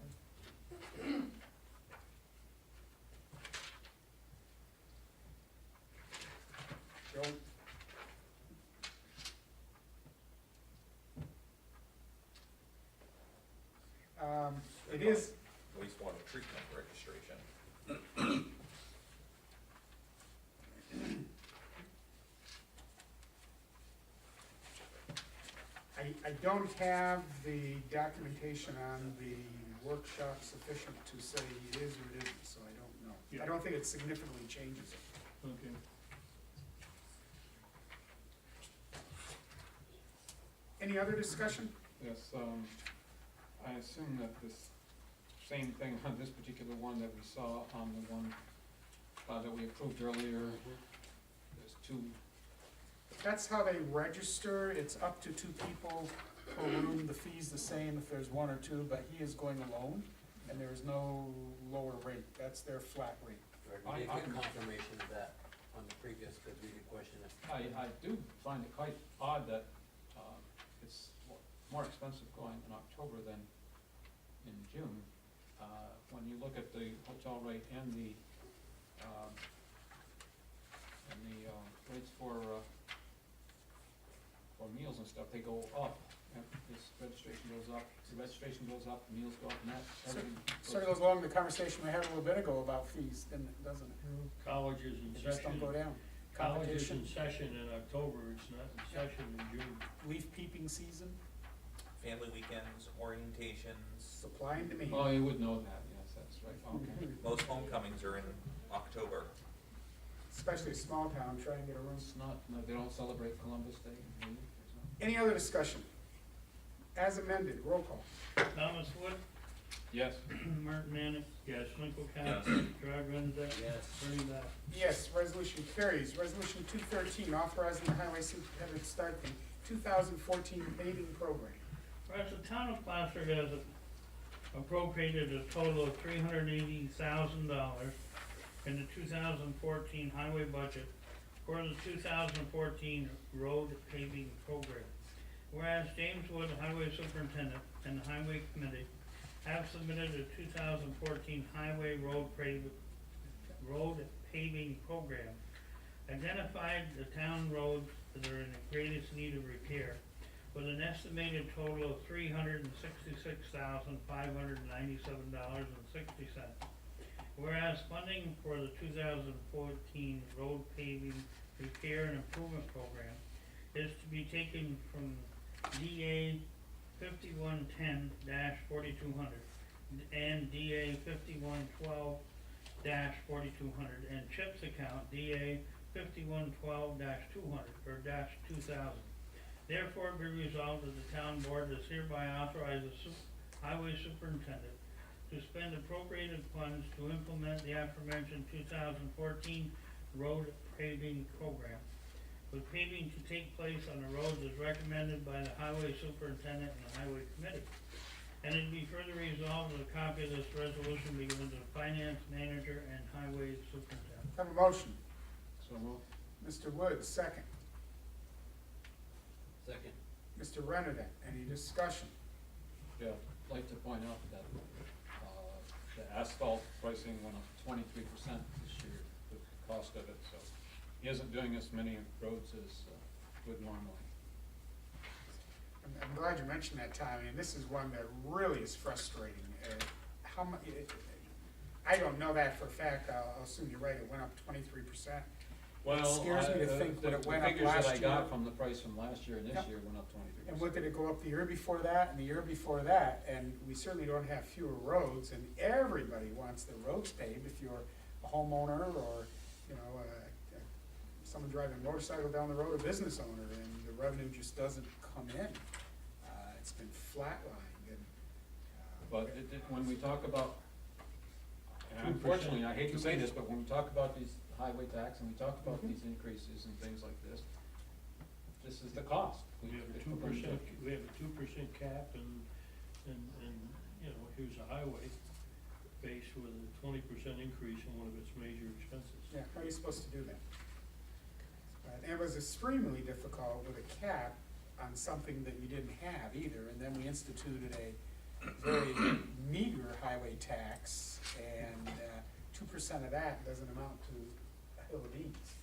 Joe? It is, wastewater treatment registration. I don't have the documentation on the workshop sufficient to say it is or it isn't, so I don't know. I Yeah. don't think it significantly changes it. Okay. Any other discussion? Yes, I assume that this same thing on this particular one that we saw on the one that we approved earlier. There's two, That's how they register, it's up to 2 people per room, the fee's the same if there's 1 or 2, but he is going alone, and there is no lower rate, that's their flat rate. We did get confirmation of that on the previous, because we did question it. I do find it quite odd that, it's more expensive going in October than in June. When you look at the hotel rate and the rates for meals and stuff, they go up. And this registration goes up, the registration goes up, meals go up, and that, everything Sort of goes along with the conversation we had a little bit ago about fees, doesn't it? Colleges in They just don't session, go down. colleges Competition, in session in October, it's not in session in June. leaf peeping season, Family weekends, orientations, supply and demand. Oh, you would know that, yes, that's right, okay. most homecomings are in October. Especially a small town, try and get a room. It's not, no, they don't celebrate Columbus Day in New York, there's no. Any other discussion? As amended, roll call. Thomas Wood, Yes. Martin Manick, Yes. Michael Yes. Capps, Gerard Renzo, Yes. Bernie Dodd. Yes, resolution carries. Resolution 213, authorizing the highway superintendent to start the 2014 paving program. Whereas the town of Plattsburgh has appropriated a total of $380,000 in the 2014 highway budget for the 2014 road paving program. Whereas James Wood, Highway Superintendent, and the Highway Committee have submitted a 2014 highway road paving program, identified the town roads that are in the greatest need of repair, with an estimated total of $366,597.60. Whereas funding for the 2014 road paving repair and improvement program is to be taken from DA 5110-4200 and DA 5112-4200 and CHIPS account DA 5112-200 or -2000. Therefore be resolved that the town board does hereby authorize the highway superintendent to spend appropriated funds to implement the aforementioned 2014 road paving program, with paving to take place on the roads as recommended by the highway superintendent and the highway committee. And it be further resolved that a copy of this resolution be given to the finance manager and highway superintendent. Have a motion. So moved. Mr. Woods, second. Second. Mr. Renner, any discussion? Yeah, I'd like to point out that, the asphalt pricing went up 23% this year, the cost of it, so he isn't doing as many roads as, would normally. I'm glad you mentioned that, Tommy, and this is one that really is frustrating. How much, I don't know that for a fact, I'll assume you're right, it went up 23%. Well, scares me to think what it went up The figures that I last got year. from the price from last year and this Yep. year went up 23%. And what did it go up the year before that, and the year before that, and we certainly don't have fewer roads, and everybody wants their roads paved if you're a homeowner or, you know, someone driving a motorcycle down the road, a business owner, and the revenue just doesn't come in. It's been flatlined, and. But when we talk about, and unfortunately, I hate to say this, but when we talk about these highway tax and we talk about these increases and things like this, this is the cost. We have a If 2%, we're going to- we have a 2% cap and, you know, here's a highway faced with a 20% increase in one of its major expenses. Yeah, how are you supposed to do that? And it was extremely difficult with a cap on something that you didn't have either, and then we instituted a very meager highway tax, and 2% of that doesn't amount to a hill of beans.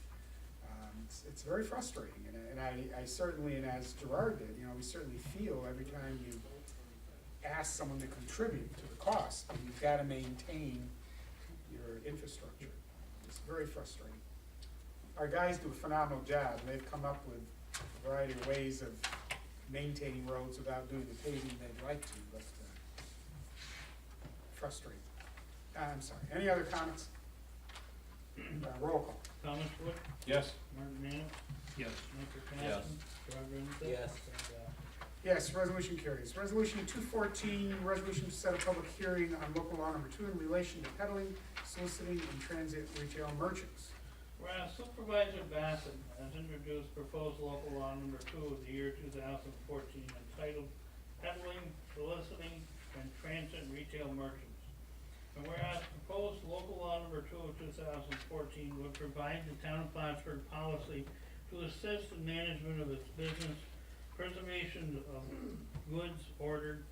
It's very frustrating, and I certainly, and as Gerard did, you know, we certainly feel every time you ask someone to contribute to the cost, and you've gotta maintain your infrastructure. It's very frustrating. Our guys do a phenomenal job, and they've come up with a variety of ways of maintaining roads without doing the paving they'd like to, but frustrating. I'm sorry, any other comments? Roll call. Thomas Wood, Yes. Martin Manick, Yes. Michael Yes. Capps, Gerard Renzo. Yes. Bernie Dodd. Yes, resolution carries. Resolution 214, resolution to set a public hearing on local law number 2 in relation to peddling soliciting and transit retail merchants. Whereas Supervisor Bassett has introduced proposed local law number 2 of the year 2014 entitled Peddling, Soliciting, and Transit Retail Merchants. And whereas proposed local law number 2 of 2014 would provide the town of Plattsburgh policy to assist in management of its business, preservation of goods ordered,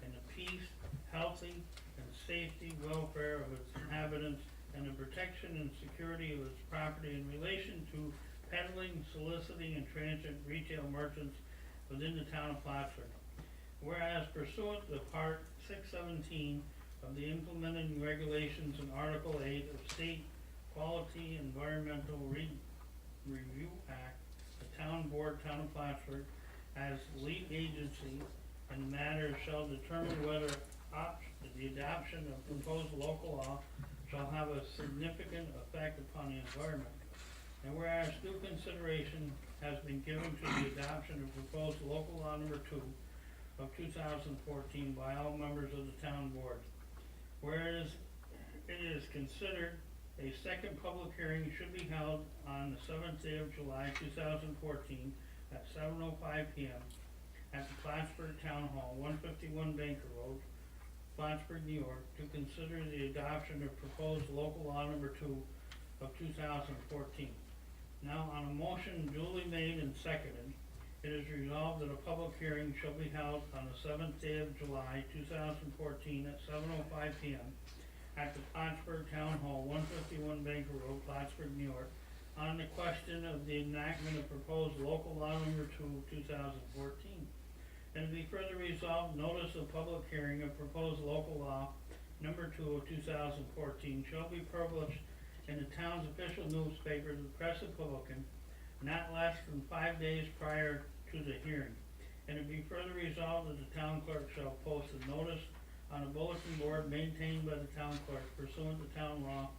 and the peace, healthy, and safety, welfare of its inhabitants, and the protection and security of its property in relation to peddling, soliciting, and transit retail merchants within the town of Plattsburgh. Whereas pursuant to Part 617 of the implementing regulations in Article 8 of State Quality Environmental Review Act, the town board, town of Plattsburgh, as lead agency in the matter shall determine whether the adoption of proposed local law shall have a significant effect upon the environment. And whereas due consideration has been given to the adoption of proposed local law number 2 of 2014 by all members of the town board. Whereas it is considered a second public hearing should be held on the 7th day of July 2014 at 7:05 p.m. at the Plattsburgh Town Hall, 151 Banker Road, Plattsburgh, New York, to consider the adoption of proposed local law number 2 of 2014. Now, on a motion duly made and seconded, it is resolved that a public hearing shall be held on the 7th day of July 2014 at 7:05 p.m. at the Plattsburgh Town Hall, 151 Banker Road, Plattsburgh, New York, on the question of the enactment of proposed local law number 2 of 2014. And to be further resolved, notice of public hearing of proposed local law number 2 of 2014 shall be published in the town's official newspaper, the Press Republican, not less than 5 days prior to the hearing. And to be further resolved that the town clerk shall post a notice on a bulletin board maintained by the town clerk pursuant to town law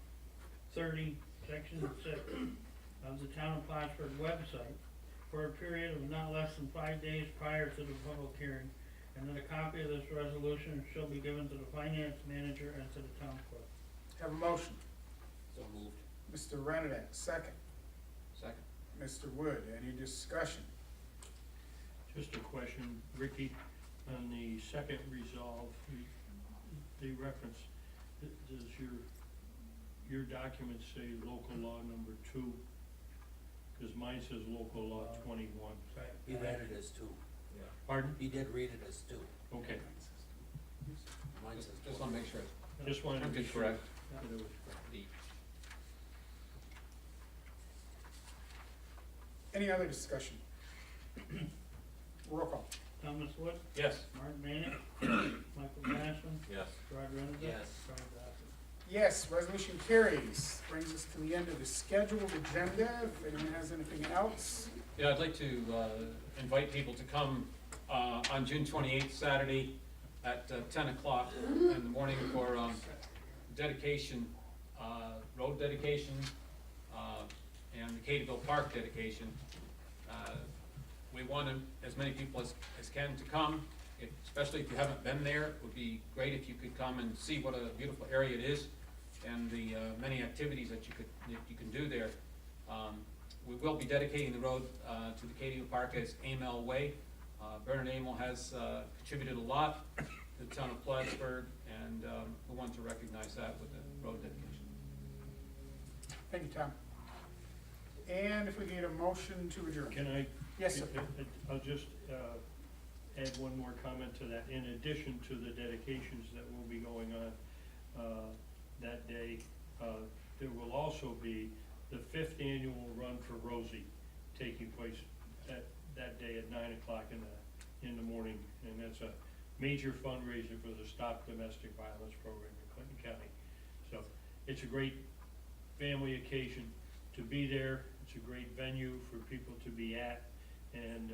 30, section 6 of the town of Plattsburgh website for a period of not less than 5 days prior to the public hearing, and that a copy of this resolution shall be given to the finance manager and to the town clerk. Have a motion. So moved. Mr. Renedick, second. Second. Mr. Wood, any discussion? Just a question, Ricky, on the second resolve, the reference, does your document say local law number 2? Cause mine says local law 21. He read it as 2. Yeah. Pardon? He did read it as 2. Okay, Mine says Just 21. wanna make sure just wanted to be it's sure correct. that it was correct. Any other discussion? Roll call. Thomas Wood, Yes. Martin Manick, Michael Glassman, Yes. Rod Rendick. Yes. Brian Goffin. Yes, resolution carries. Brings us to the end of the scheduled agenda. If anyone has anything else, Yeah, I'd like to invite people to come on June 28th, Saturday, at 10 o'clock in the morning for dedication, road dedication, and the Cateville Park dedication. We want as many people as can to come, especially if you haven't been there. It would be great if you could come and see what a beautiful area it is and the many activities that you can do there. We will be dedicating the road to the Cateville Park as Amel Way. Bernard Amel has contributed a lot to the town of Plattsburgh, and we want to recognize that with the road dedication. thank you, Tom. And if we get a motion to adjourn. Can I? Yes, sir. I'll just add one more comment to that. In addition to the dedications that will be going on that day, there will also be the 5th annual Run for Rosie taking place that day at 9 o'clock in the morning. And that's a major fundraiser for the Stop Domestic Violence program in Clinton County. So it's a great family occasion to be there. It's a great venue for people to be at, and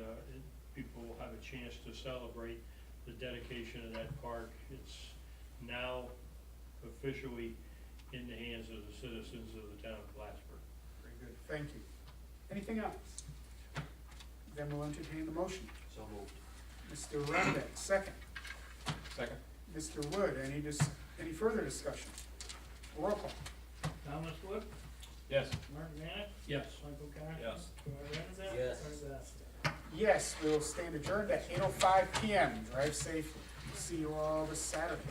people will have a chance to celebrate the dedication of that park. It's now officially in the hands of the citizens of the town of Plattsburgh. Very good, thank you. Anything else? Then we'll entertain the motion. So moved. Mr. Rendick, second. Second. Mr. Wood, any further discussion? Roll call. Thomas Wood, Yes. Mark Vanek, Yes. Michael Cox. Yes. Joe Renza. Yes. Fred Vasser. Yes, we will stand adjourned at 8:05 PM. Drive safe. See you all this Saturday.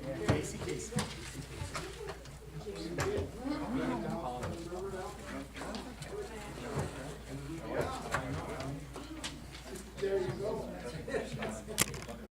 Yeah, Casey. There you go.